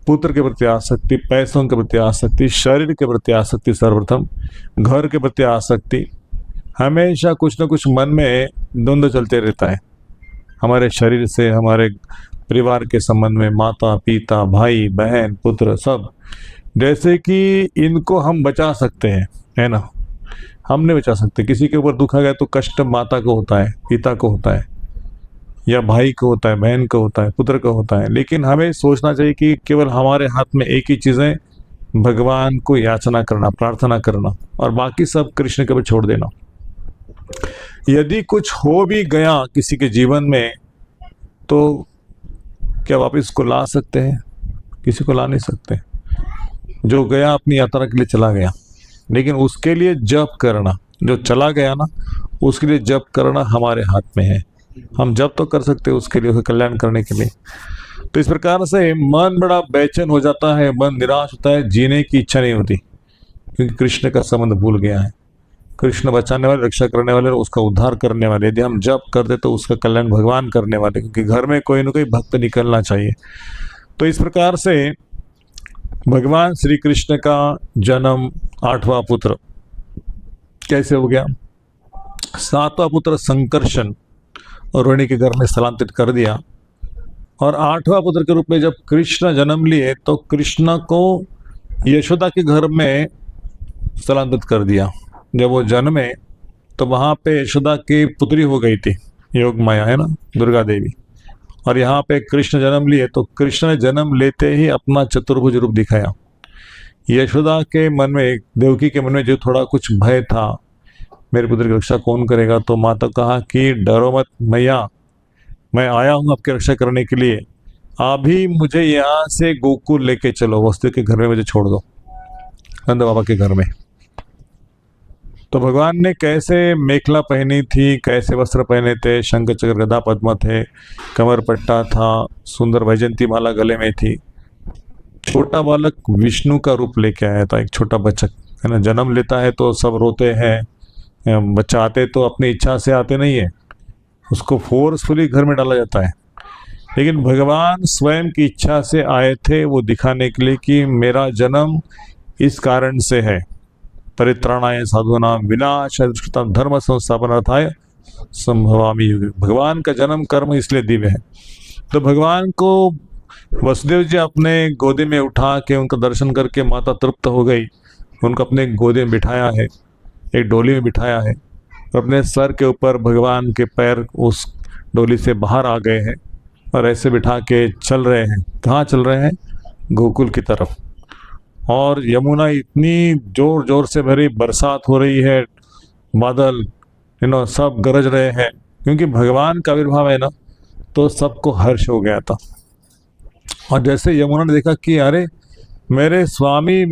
पुत्र के प्रति आसक्ति, पैसों के प्रति आसक्ति, शरीर के प्रति आसक्ति, सर्वप्रथम घर के प्रति आसक्ति। हमेशा कुछ न कुछ मन में द्वंद्व चलते रहता है, हमारे शरीर से, हमारे परिवार के संबंध में, माता पिता, भाई बहन, पुत्र, सब। जैसे कि इनको हम बचा सकते हैं, है ना, हम नहीं बचा सकते। किसी के ऊपर दुख आ गया तो कष्ट माता को होता है, पिता को होता है, या भाई को होता है, बहन को होता है, पुत्र को होता है। लेकिन हमें सोचना चाहिए कि केवल हमारे हाथ में एक ही चीज़ है, भगवान को याचना करना, प्रार्थना करना, और बाकी सब कृष्ण के ऊपर छोड़ देना। यदि कुछ हो भी गया किसी के जीवन में तो क्या वापस उसको ला सकते हैं? किसी को ला नहीं सकते। जो गया अपनी यात्रा के लिए चला गया, लेकिन उसके लिए जप करना, जो चला गया ना उसके लिए जप करना हमारे हाथ में है। हम जप तो कर सकते हैं उसके लिए, उसका कल्याण करने के लिए। तो इस प्रकार से मन बड़ा बेचैन हो जाता है, मन निराश होता है, जीने की इच्छा नहीं होती, क्योंकि कृष्ण का संबंध भूल गया है। कृष्ण बचाने वाले, रक्षा करने वाले, उसका उद्धार करने वाले। यदि हम जप कर दे तो उसका कल्याण भगवान करने वाले, क्योंकि घर में कोई ना कोई भक्त निकलना चाहिए। तो इस प्रकार से भगवान श्री कृष्ण का जन्म 8वां पुत्र कैसे हो गया। 7वां पुत्र संकर्षण रोहिणी के घर में स्थलांतरित कर दिया, और 8वां पुत्र के रूप में जब कृष्ण जन्म लिए तो कृष्ण को यशोदा के घर में स्थलांतरित कर दिया। जब वो जन्मे तो वहाँ पे यशोदा की पुत्री हो गई थी, योग माया, है ना, दुर्गा देवी। और यहाँ पे कृष्ण जन्म लिए तो कृष्ण ने जन्म लेते ही अपना चतुर्भुज रूप दिखाया। यशोदा के मन में, देवकी के मन में जो थोड़ा कुछ भय था, मेरे पुत्र की रक्षा कौन करेगा, तो माता कहा कि डरो मत मैया, मैं आया हूँ आपकी रक्षा करने के लिए। अभी मुझे यहाँ से गोकुल लेके चलो, वसुदेव के घर में मुझे छोड़ दो, नंद बाबा के घर में। तो भगवान ने कैसे मेखला पहनी थी, कैसे वस्त्र पहने थे, शंख चक्र गदा पद्म थे, कमर पट्टा था, सुंदर वैजंती माला गले में थी। छोटा बालक विष्णु का रूप लेके आया था, एक छोटा बच्चा, है ना। जन्म लेता है तो सब रोते हैं, बच्चा आते तो अपनी इच्छा से आते नहीं है, उसको फोर्सफुली घर में डाला जाता है। लेकिन भगवान स्वयं की इच्छा से आए थे, वो दिखाने के लिए कि मेरा जन्म इस कारण से है, परित्राणाय साधूनां विनाशाय दुष्कृतां धर्म संस्थापनार्थाय संभवामि युगे। भगवान का जन्म कर्म इसलिए दिव्य है। तो भगवान को वसुदेव जी अपने गोदे में उठा के उनका दर्शन करके माता तृप्त हो गई, उनको अपने गोदे में बिठाया है, एक डोली में बिठाया है, अपने सर के ऊपर भगवान के पैर उस डोली से बाहर आ गए हैं और ऐसे बिठा के चल रहे हैं। कहाँ चल रहे हैं? गोकुल की तरफ। और यमुना इतनी जोर जोर से भरी बरसात हो रही है, बादल सब गरज रहे हैं, क्योंकि भगवान का आविर्भाव है ना, तो सबको हर्ष हो गया था। और जैसे यमुना ने देखा कि अरे मेरे स्वामी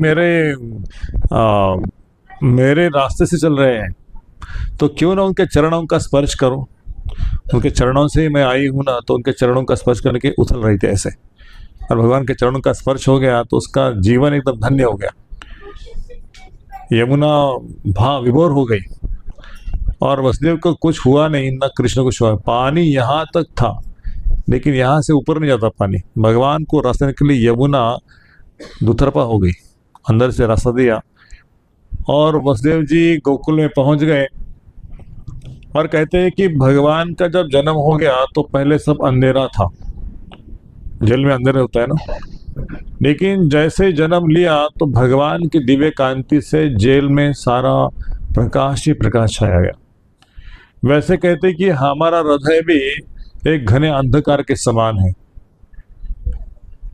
मेरे रास्ते से चल रहे हैं, तो क्यों ना उनके चरणों का स्पर्श करो। उनके चरणों से मैं आई हूं ना, तो उनके चरणों का स्पर्श करने के उछल रही थी ऐसे, और भगवान के चरणों का स्पर्श हो गया तो उसका जीवन एकदम धन्य हो गया। यमुना विभोर हो गई और वसुदेव को कुछ हुआ नहीं, ना कृष्ण को कुछ हुआ। पानी यहाँ तक था, लेकिन यहाँ से ऊपर नहीं जाता पानी। भगवान को रास्ते के लिए यमुना दुतरफा हो गई, अंदर से रास्ता दिया, और वसुदेव जी गोकुल में पहुंच गए। और कहते हैं कि भगवान का जब जन्म हो गया तो पहले सब अंधेरा था, जेल में अंधेरा होता है ना, लेकिन जैसे जन्म लिया तो भगवान की दिव्य कांति से जेल में सारा प्रकाश ही प्रकाश छाया गया। वैसे कहते हैं कि हमारा हृदय भी एक घने अंधकार के समान है,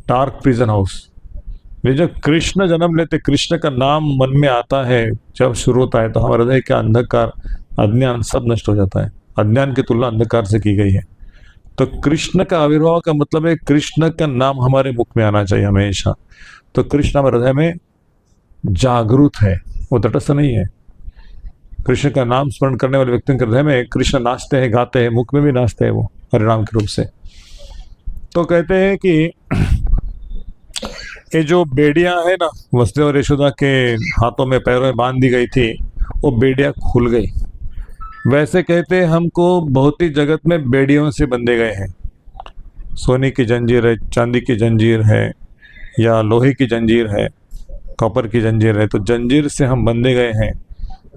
डार्क प्रिजन हाउस। ये जब कृष्ण जन्म लेते, कृष्ण का नाम मन में आता है, जब शुरू होता है, तो हमारे हृदय का अंधकार, अज्ञान सब नष्ट हो जाता है। अज्ञान की तुलना अंधकार से की गई है। तो कृष्ण का आविर्भाव का मतलब है कृष्ण का नाम हमारे मुख में आना चाहिए हमेशा। तो कृष्ण हमारे हृदय में जागरूक है, वो तटस्थ नहीं है। कृष्ण का नाम स्मरण करने वाले व्यक्ति के हृदय में कृष्ण नाचते हैं, गाते हैं, मुख में भी नाचते हैं वो हरिनाम के रूप से। तो कहते हैं कि ये जो बेड़ियां है ना, वसुदेव और यशोदा के हाथों में पैरों में बांध दी गई थी, वो बेड़ियां खुल गई। वैसे कहते हैं हमको भौतिक जगत में बेड़ियों से बंधे गए हैं। सोने की जंजीर है, चांदी की जंजीर है, या लोहे की जंजीर है, कॉपर की जंजीर है, तो जंजीर से हम बंधे गए हैं।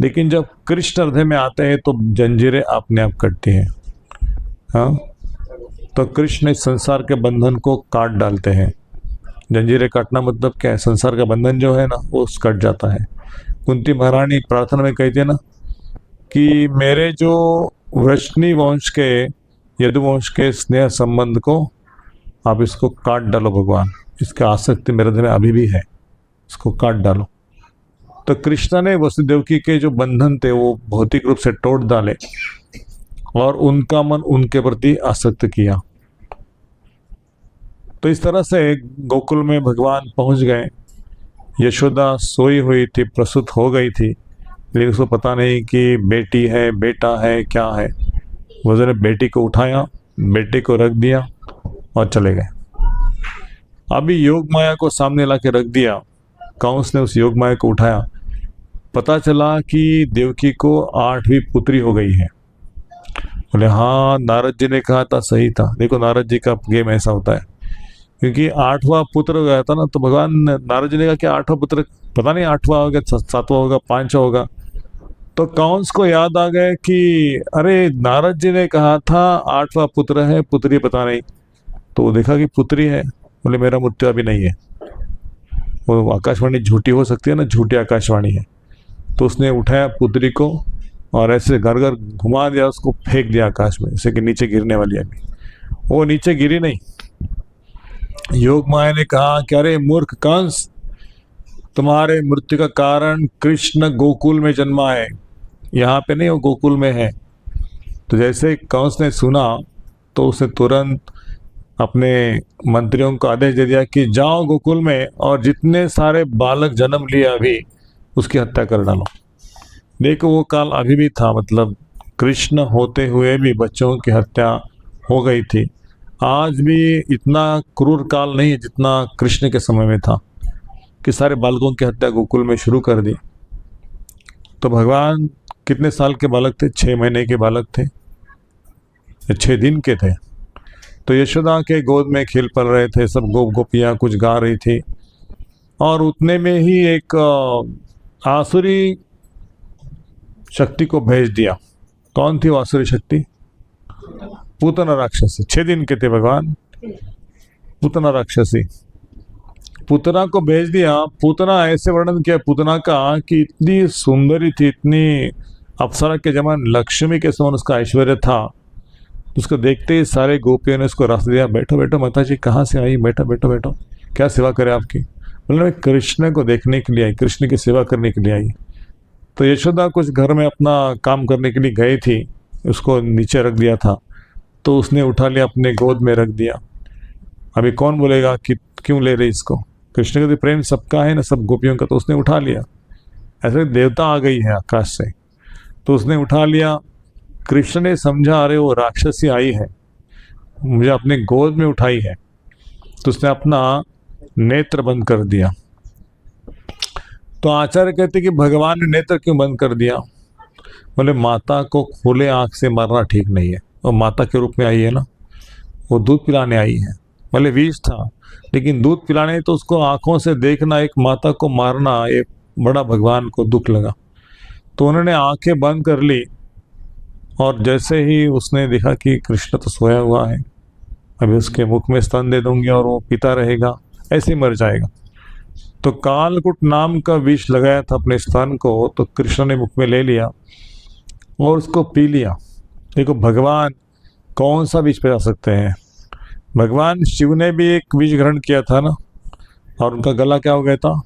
लेकिन जब कृष्ण हृदय में आते हैं तो जंजीरें अपने आप कटती हैं। हाँ, तो कृष्ण इस संसार के बंधन को काट डालते हैं। जंजीरें काटना मतलब क्या है? संसार का बंधन जो है ना, वो कट जाता है। कुंती महारानी प्रार्थना में कहती है ना कि मेरे जो वृष्णि वंश के, यदुवंश के स्नेह संबंध को आप इसको काट डालो भगवान, इसका आसक्ति मेरे हृदय में अभी भी है, इसको काट डालो। तो कृष्ण ने वसुदेवकी के जो बंधन थे वो भौतिक रूप से तोड़ डाले और उनका मन उनके प्रति आसक्त किया। तो इस तरह से गोकुल में भगवान पहुंच गए। यशोदा सोई हुई थी, प्रसूत हो गई थी, लेकिन उसको पता नहीं कि बेटी है, बेटा है, क्या है। वज़ीर ने बेटी को उठाया, बेटे को रख दिया और चले गए। अभी योग माया को सामने ला के रख दिया। कंस ने उस योग माया को उठाया, पता चला कि देवकी को 8वीं पुत्री हो गई है। बोले हाँ, नारद जी ने कहा था, सही था। देखो नारद जी का गेम ऐसा होता है, क्योंकि 8वां पुत्र हो गया था ना, तो भगवान नारद जी ने कहा कि 8वां पुत्र, पता नहीं 8वां होगा, 7वां होगा, 5वां होगा। तो कंस को याद आ गया कि अरे नारद जी ने कहा था 8वां पुत्र है, पुत्री पता नहीं। तो वो देखा कि पुत्री है। बोले मेरा मृत्यु अभी नहीं है। वो आकाशवाणी झूठी हो सकती है ना, झूठी आकाशवाणी है। तो उसने उठाया पुत्री को और ऐसे घर घर घुमा दिया, उसको फेंक दिया आकाश में, जैसे कि नीचे गिरने वाली है। वो नीचे गिरी नहीं। योग माया ने कहा कि अरे मूर्ख कंस, तुम्हारे मृत्यु का कारण कृष्ण गोकुल में जन्मा है, यहाँ पे नहीं, वो गोकुल में है। तो जैसे कंस ने सुना तो उसने तुरंत अपने मंत्रियों को आदेश दे दिया कि जाओ गोकुल में और जितने सारे बालक जन्म लिए अभी, उसकी हत्या कर डालो। देखो वो काल अभी भी था, मतलब कृष्ण होते हुए भी बच्चों की हत्या हो गई थी। आज भी इतना क्रूर काल नहीं है जितना कृष्ण के समय में था, कि सारे बालकों की हत्या गोकुल में शुरू कर दी। तो भगवान कितने साल के बालक थे? 6 महीने के बालक थे, 6 दिन के थे। तो यशोदा के गोद में खेल पल रहे थे, सब गोपियाँ कुछ गा रही थी, और उतने में ही एक आसुरी शक्ति को भेज दिया। कौन थी वो आसुरी शक्ति? पूतना राक्षसी। 6 दिन के थे भगवान। पूतना राक्षसी, पूतना को भेज दिया। पूतना ऐसे वर्णन किया पूतना का कि इतनी सुंदरी थी, इतनी अप्सरा के जमान लक्ष्मी के समान उसका ऐश्वर्य था। तो उसको देखते ही सारे गोपियों ने उसको रस दिया, बैठो बैठो माता जी, कहाँ से आई, बैठो बैठो बैठो, क्या सेवा करे आपकी। बोले मैं कृष्ण को देखने के लिए आई, कृष्ण की सेवा करने के लिए आई। तो यशोदा कुछ घर में अपना काम करने के लिए गई थी, उसको नीचे रख दिया था, तो उसने उठा लिया, अपने गोद में रख दिया। अभी कौन बोलेगा कि क्यों ले रही इसको, कृष्ण का तो प्रेम सबका है ना, सब गोपियों का, तो उसने उठा लिया। ऐसे देवता आ गई है आकाश से, तो उसने उठा लिया। कृष्ण ने समझा अरे वो राक्षसी आई है, मुझे अपने गोद में उठाई है, तो उसने अपना नेत्र बंद कर दिया। तो आचार्य कहते कि भगवान ने नेत्र क्यों बंद कर दिया। बोले माता को खुले आंख से मारना ठीक नहीं है, और माता के रूप में आई है ना, वो दूध पिलाने आई है। भले विष था लेकिन दूध पिलाने, तो उसको आंखों से देखना, एक माता को मारना, एक बड़ा भगवान को दुख लगा। तो उन्होंने आंखें बंद कर ली, और जैसे ही उसने देखा कि कृष्ण तो सोया हुआ है, अभी उसके मुख में स्तन दे दूंगी और वो पीता रहेगा, ऐसे ही मर जाएगा। तो कालकुट नाम का विष लगाया था अपने स्तन को, तो कृष्ण ने मुख में ले लिया और उसको पी लिया। देखो भगवान कौन सा विष पिला सकते हैं। भगवान शिव ने भी एक विष ग्रहण किया था ना, और उनका गला क्या हो गया था,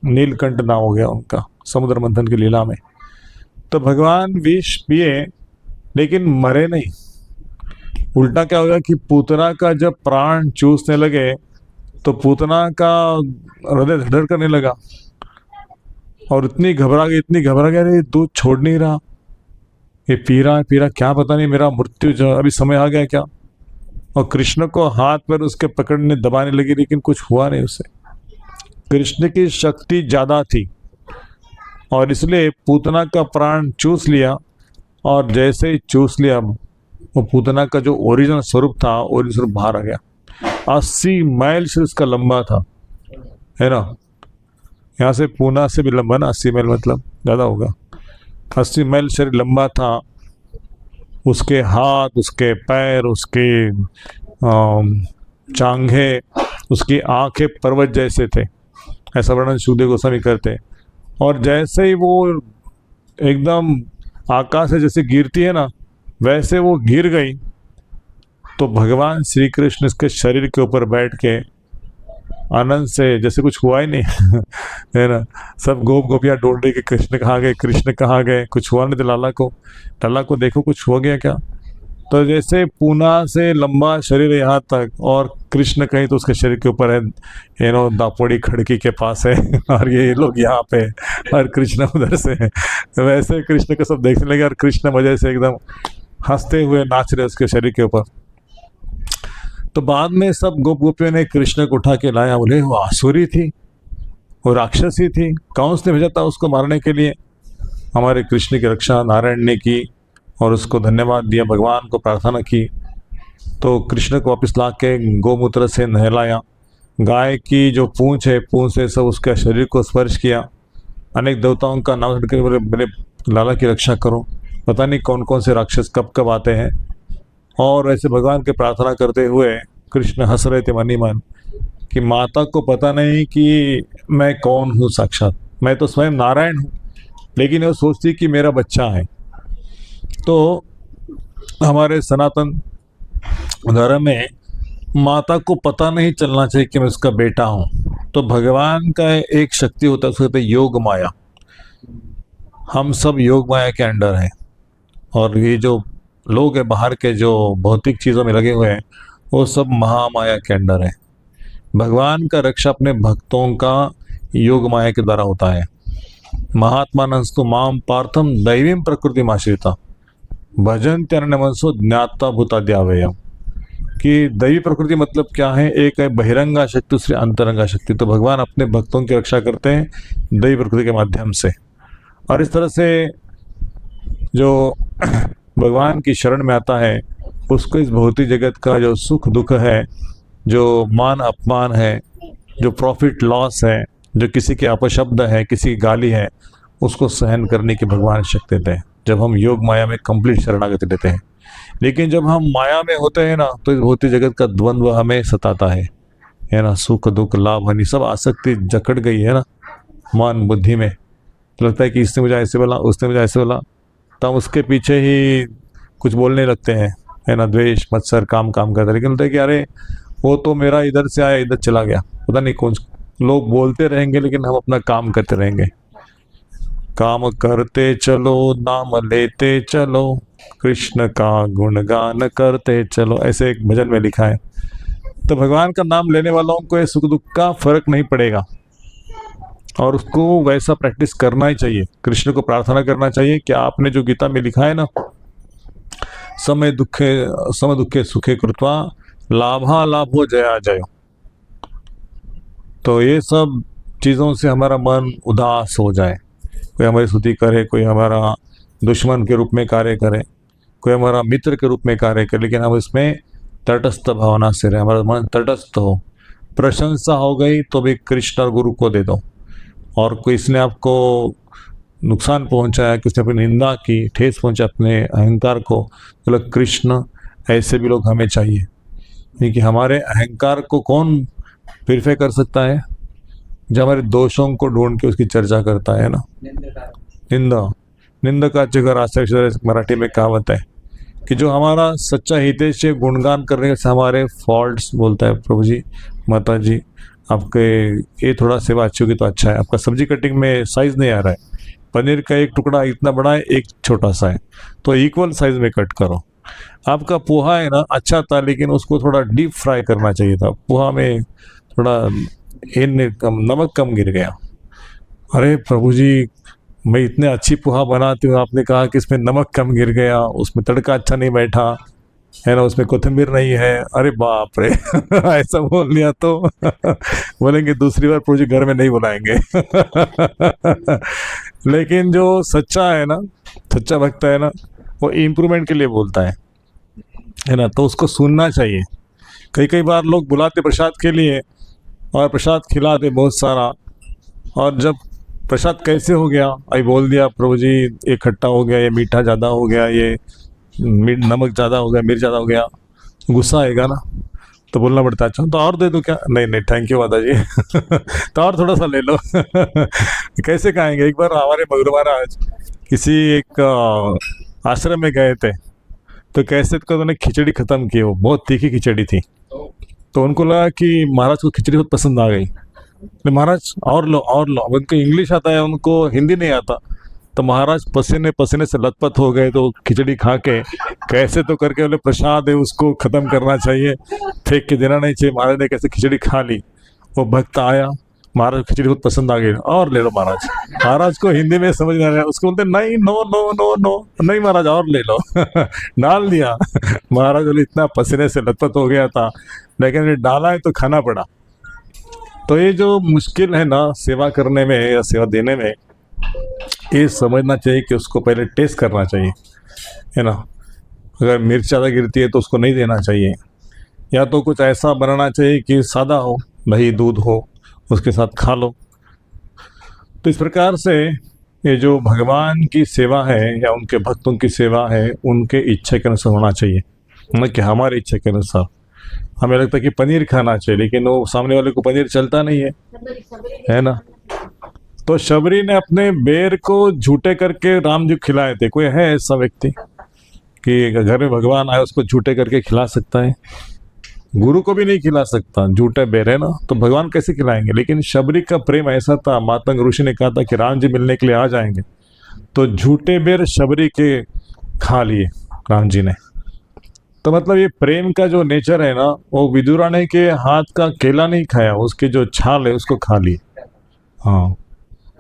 नीलकंठ नाम हो गया उनका, समुद्र मंथन की लीला में। तो भगवान विष पिए लेकिन मरे नहीं। उल्टा क्या हो गया कि पूतना का जब प्राण चूसने लगे, तो पूतना का हृदय धड़धड़ करने लगा, और इतनी घबरा गई, अरे दूध छोड़ नहीं रहा, ये पी रहा, क्या पता नहीं मेरा मृत्यु जो अभी समय आ गया क्या। और कृष्ण को हाथ पर उसके पकड़ने दबाने लगी, लेकिन कुछ हुआ नहीं उससे। कृष्ण की शक्ति ज्यादा थी, और इसलिए पूतना का प्राण चूस लिया, और जैसे ही चूस लिया, वो पूतना का जो ओरिजिनल स्वरूप था, ओरिजिनल स्वरूप बाहर आ गया। 80 माइल से उसका लंबा था, है ना, यहाँ से पूना से भी लंबा ना, 80 माइल मतलब ज़्यादा होगा, 80 माइल शरीर लंबा था। उसके हाथ, उसके पैर, उसके चांगे, उसकी आंखें पर्वत जैसे थे, ऐसा वर्णन सुखदेव गोस्वामी करते। और जैसे ही वो एकदम आकाश से जैसे गिरती है ना, वैसे वो गिर गई। तो भगवान श्री कृष्ण इसके शरीर के ऊपर बैठ के आनंद से, जैसे कुछ हुआ ही नहीं है ना, सब गोपियाँ ढूंढ रही कि कृष्ण कहाँ गए, कृष्ण कहाँ गए, कुछ हुआ नहीं। तो लाला को देखो कुछ हो गया क्या। तो जैसे पूना से लंबा शरीर यहाँ तक, और कृष्ण कहीं तो उसके शरीर के ऊपर है, दापोड़ी खड़की के पास है और ये लोग यहाँ पे, और कृष्ण उधर से है। वैसे कृष्ण को सब देखने लगे, और कृष्ण मजे से एकदम हंसते हुए नाच रहे उसके शरीर के ऊपर। तो बाद में सब गोपियों ने कृष्ण को उठा के लाया। बोले वो आसुरी थी, वो राक्षसी थी, कौन उसने भेजा था उसको मारने के लिए। हमारे कृष्ण की रक्षा नारायण ने की, और उसको धन्यवाद दिया, भगवान को प्रार्थना की। तो कृष्ण को वापस ला के गोमूत्र से नहलाया, गाय की जो पूंछ है, पूंछ से सब उसके शरीर को स्पर्श किया। अनेक देवताओं का नाम लेकर बोले मेरे लाला की रक्षा करो, पता नहीं कौन कौन से राक्षस कब कब आते हैं। और ऐसे भगवान के प्रार्थना करते हुए कृष्ण हंस रहे थे मन ही मन कि माता को पता नहीं कि मैं कौन हूँ, साक्षात मैं तो स्वयं नारायण हूँ, लेकिन वो सोचती कि मेरा बच्चा है। तो हमारे सनातन धर्म में माता को पता नहीं चलना चाहिए कि मैं उसका बेटा हूँ। तो भगवान का एक शक्ति होता है, उसको कहते हैं योग माया। हम सब योग माया के अंडर हैं, और ये जो लोग हैं बाहर के जो भौतिक चीज़ों में लगे हुए हैं, वो सब महामाया के अंडर है। भगवान का रक्षा अपने भक्तों का योग माया के द्वारा होता है। महात्मानस्तु माम पार्थम दैवीं प्रकृति आश्रिता भजन्ति अनन्यमनसो ज्ञाता भूताद्यावयम्। कि दैवी प्रकृति मतलब क्या है, एक है बहिरंगा शक्ति, दूसरी अंतरंगा शक्ति। तो भगवान अपने भक्तों की रक्षा करते हैं दैवी प्रकृति के माध्यम से। और इस तरह से जो भगवान की शरण में आता है, उसको इस भौतिक जगत का जो सुख दुख है, जो मान अपमान है, जो प्रॉफिट लॉस है, जो किसी के अपशब्द है, किसी की गाली है, उसको सहन करने की भगवान शक्ति देते हैं जब हम योग माया में कंप्लीट शरणागति देते हैं। लेकिन जब हम माया में होते हैं ना, तो इस भौतिक जगत का द्वंद्व हमें सताता है ना, सुख दुख लाभ हानि सब आसक्ति जकड़ गई है ना मन बुद्धि में। लगता है कि इसने मुझे ऐसे बोला, उसने मुझे ऐसे बोला, तो हम उसके पीछे ही कुछ बोलने लगते हैं, है ना, द्वेष मत्सर काम काम करते, लेकिन बोलते हैं कि अरे वो तो मेरा इधर से आया इधर चला गया, पता नहीं कौन। लोग बोलते रहेंगे लेकिन हम अपना काम करते रहेंगे। काम करते चलो नाम लेते चलो, कृष्ण का गुणगान करते चलो, ऐसे एक भजन में लिखा है। तो भगवान का नाम लेने वालों को सुख दुख का फर्क नहीं पड़ेगा, और उसको वैसा प्रैक्टिस करना ही चाहिए। कृष्ण को प्रार्थना करना चाहिए कि आपने जो गीता में लिखा है ना, समय दुखे सुखे कृत्वा लाभा लाभो जया जयो, तो ये सब चीज़ों से हमारा मन उदास हो जाए। कोई हमारी स्तुति करे, कोई हमारा दुश्मन के रूप में कार्य करे, कोई हमारा मित्र के रूप में कार्य करे, लेकिन हम इसमें तटस्थ भावना से रहे, हमारा मन तटस्थ हो। प्रशंसा हो गई तो भी कृष्ण और गुरु को दे दो, और कोई इसने आपको नुकसान पहुंचाया, किसने अपनी निंदा की, ठेस पहुंचा अपने अहंकार को, मतलब कृष्ण, ऐसे भी लोग हमें चाहिए। क्योंकि हमारे अहंकार को कौन प्यूरिफाई कर सकता है? जो हमारे दोषों को ढूंढ के उसकी चर्चा करता है ना। निंदकाचे घर आश्रय, मराठी में कहावत है कि जो हमारा सच्चा हितेश गुणगान करने से हमारे फॉल्ट्स बोलता है, प्रभु जी माता जी आपके ये थोड़ा सेवा अच्छी होगी तो अच्छा है, आपका सब्जी कटिंग में साइज नहीं आ रहा है, पनीर का एक टुकड़ा इतना बड़ा है एक छोटा सा है, तो इक्वल साइज में कट करो। आपका पोहा है ना अच्छा था, लेकिन उसको थोड़ा डीप फ्राई करना चाहिए था, पोहा में थोड़ा नमक कम गिर गया। अरे प्रभु जी मैं इतने अच्छी पोहा बनाती हूँ, आपने कहा कि इसमें नमक कम गिर गया, उसमें तड़का अच्छा नहीं बैठा है ना, उसमें कोथिंबीर नहीं है। अरे बाप रे ऐसा बोल लिया तो बोलेंगे दूसरी बार प्रभु जी घर में नहीं बुलाएंगे लेकिन जो सच्चा है ना, सच्चा भक्त है ना, वो इम्प्रूवमेंट के लिए बोलता है ना, तो उसको सुनना चाहिए। कई बार लोग बुलाते प्रसाद के लिए और प्रसाद खिलाते बहुत सारा, और जब प्रसाद कैसे हो गया, आई बोल दिया प्रभु जी ये खट्टा हो गया, ये मीठा ज़्यादा हो गया, ये नमक ज़्यादा हो गया, मिर्च ज़्यादा हो गया, गुस्सा आएगा ना, तो बोलना पड़ता है अच्छा तो और दे दो क्या? नहीं नहीं थैंक यू माता जी तो और थोड़ा सा ले लो कैसे खाएंगे? एक बार हमारे मगरू महाराज किसी एक आश्रम में गए थे, तो कैसे को उन्होंने खिचड़ी ख़त्म की, वो बहुत तीखी खिचड़ी थी, तो उनको लगा कि महाराज को खिचड़ी बहुत पसंद आ गई, तो महाराज और लो और लो। अब उनको इंग्लिश आता है, उनको हिंदी नहीं आता, तो महाराज पसीने पसीने से लथपथ हो गए, तो खिचड़ी खा के कैसे तो करके बोले प्रसाद है उसको ख़त्म करना चाहिए, फेंक के देना नहीं चाहिए। महाराज ने कैसे खिचड़ी खा ली। वो भक्त आया, महाराज खिचड़ी बहुत पसंद आ गई, और ले लो महाराज। महाराज को हिंदी में समझ नहीं आ रहा, उसको बोलते नहीं नो नो नो नो नहीं महाराज और ले लो डाल दिया महाराज बोले इतना पसीने से लथपथ हो गया था, लेकिन डाला है तो खाना पड़ा। तो ये जो मुश्किल है ना सेवा करने में या सेवा देने में, ये समझना चाहिए कि उसको पहले टेस्ट करना चाहिए, है ना। अगर मिर्च ज़्यादा गिरती है तो उसको नहीं देना चाहिए, या तो कुछ ऐसा बनाना चाहिए कि सादा हो, दही दूध हो, उसके साथ खा लो। तो इस प्रकार से ये जो भगवान की सेवा है या उनके भक्तों की सेवा है, उनके इच्छा के अनुसार होना चाहिए, न कि हमारी इच्छा के अनुसार। हमें लगता है कि पनीर खाना चाहिए, लेकिन वो सामने वाले को पनीर चलता नहीं है ना। तो शबरी ने अपने बेर को झूठे करके राम जी खिलाए थे। कोई है ऐसा व्यक्ति कि घर में भगवान आए उसको झूठे करके खिला सकता है? गुरु को भी नहीं खिला सकता, झूठे बेर है ना, तो भगवान कैसे खिलाएंगे? लेकिन शबरी का प्रेम ऐसा था, मातंग ऋषि ने कहा था कि राम जी मिलने के लिए आ जाएंगे, तो झूठे बेर शबरी के खा लिए राम जी ने। तो मतलब ये प्रेम का जो नेचर है ना, वो विदुराने के हाथ का केला नहीं खाया, उसके जो छाल है उसको खा ली। हाँ,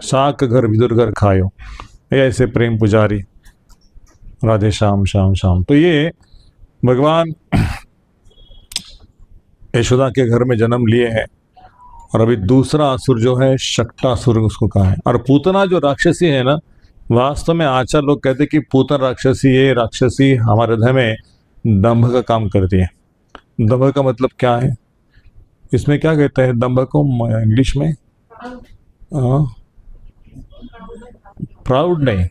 शाक घर विदुर घर खायो, ऐसे प्रेम पुजारी, राधे श्याम श्याम श्याम। तो ये भगवान यशोदा के घर में जन्म लिए हैं, और अभी दूसरा असुर जो है शक्टासुर उसको कहा है। और पूतना जो राक्षसी है ना, वास्तव में आचार्य लोग कहते हैं कि पूतन राक्षसी, ये राक्षसी हमारे हृदय में दंभ का काम करती है। दंभ का मतलब क्या है? इसमें क्या कहते हैं दंभ को इंग्लिश में? प्राउड नहीं,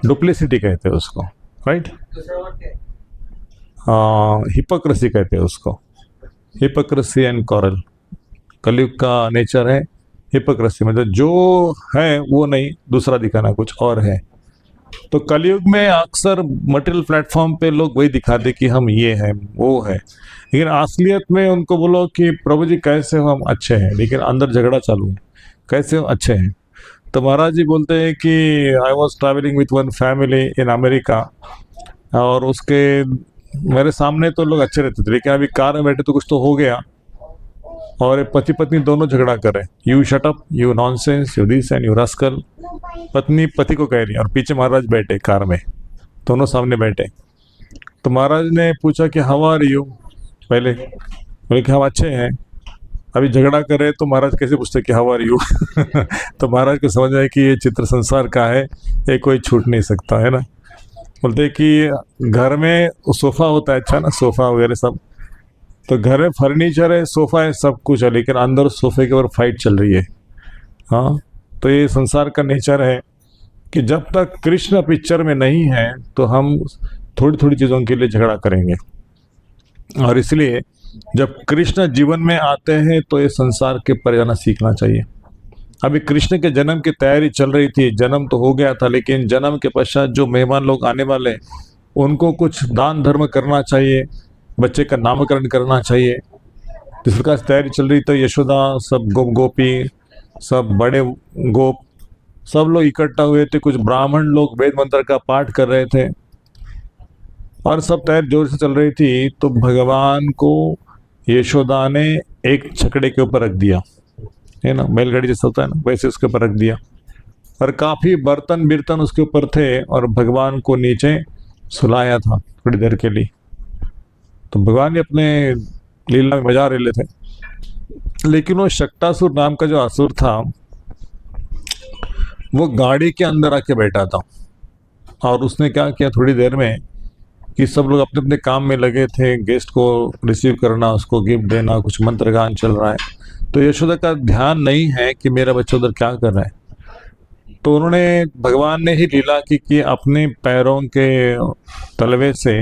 डुप्लिसिटी कहते हैं उसको, राइट। हिपोक्रेसी कहते हैं उसको, हिपोक्रेसी एंड कॉरल। कलयुग का नेचर है हिपोक्रेसी, मतलब जो है वो नहीं, दूसरा दिखाना कुछ और है। तो कलयुग में अक्सर मटेरियल प्लेटफॉर्म पे लोग वही दिखाते कि हम ये हैं वो है, लेकिन असलियत में उनको बोलो कि प्रभु जी कैसे हो, हम अच्छे हैं, लेकिन अंदर झगड़ा चालू है, कैसे हो, अच्छे हैं। तो महाराज जी बोलते हैं कि I was travelling with one family in America, और उसके मेरे सामने तो लोग अच्छे रहते थे, लेकिन अभी कार में बैठे तो कुछ तो हो गया, और पति पत्नी दोनों झगड़ा कर रहे, you shut up, you nonsense, you this and you rascal. पत्नी पति को कह रही है और पीछे महाराज बैठे कार में, दोनों सामने बैठे। तो महाराज ने पूछा कि हाउ आर यू, पहले बोले कि हम अच्छे हैं। अभी झगड़ा कर रहे तो महाराज कैसे पूछते कि हाउ आर यू तो महाराज को समझ आया कि ये चित्र संसार का है, ये कोई छूट नहीं सकता है ना। बोलते कि घर में सोफ़ा होता है, अच्छा ना, सोफ़ा वगैरह सब, तो घर में फर्नीचर है, सोफ़ा है, सब कुछ है, लेकिन अंदर सोफ़े के ऊपर फाइट चल रही है। हाँ, तो ये संसार का नेचर है कि जब तक कृष्ण पिक्चर में नहीं है तो हम थोड़ी थोड़ी चीज़ों के लिए झगड़ा करेंगे, और इसलिए जब कृष्ण जीवन में आते हैं तो ये संसार के पर जाना सीखना चाहिए। अभी कृष्ण के जन्म की तैयारी चल रही थी, जन्म तो हो गया था, लेकिन जन्म के पश्चात जो मेहमान लोग आने वाले उनको कुछ दान धर्म करना चाहिए, बच्चे का नामकरण करना चाहिए। इस प्रकार से तैयारी चल रही, तो यशोदा, सब गोप गोपी, सब बड़े गोप, सब लोग इकट्ठा हुए थे, कुछ ब्राह्मण लोग वेद मंत्र का पाठ कर रहे थे, और सब तैयारी जोर से चल रही थी। तो भगवान को यशोदा ने एक छकड़े के ऊपर रख दिया, है ना, बैलगाड़ी जैसा होता है ना, वैसे उसके ऊपर रख दिया, और काफ़ी बर्तन बिर्तन उसके ऊपर थे, और भगवान को नीचे सुलाया था थोड़ी देर के लिए। तो भगवान ने अपने लीला में मजा ले थे, लेकिन वो शक्टासुर नाम का जो असुर था वो गाड़ी के अंदर आके बैठा था, और उसने क्या किया थोड़ी देर में कि सब लोग अपने अपने काम में लगे थे, गेस्ट को रिसीव करना, उसको गिफ्ट देना, कुछ मंत्र गान चल रहा है, तो यशोदा का ध्यान नहीं है कि मेरा बच्चा उधर क्या कर रहा है। तो उन्होंने, भगवान ने ही लीला की कि अपने पैरों के तलवे से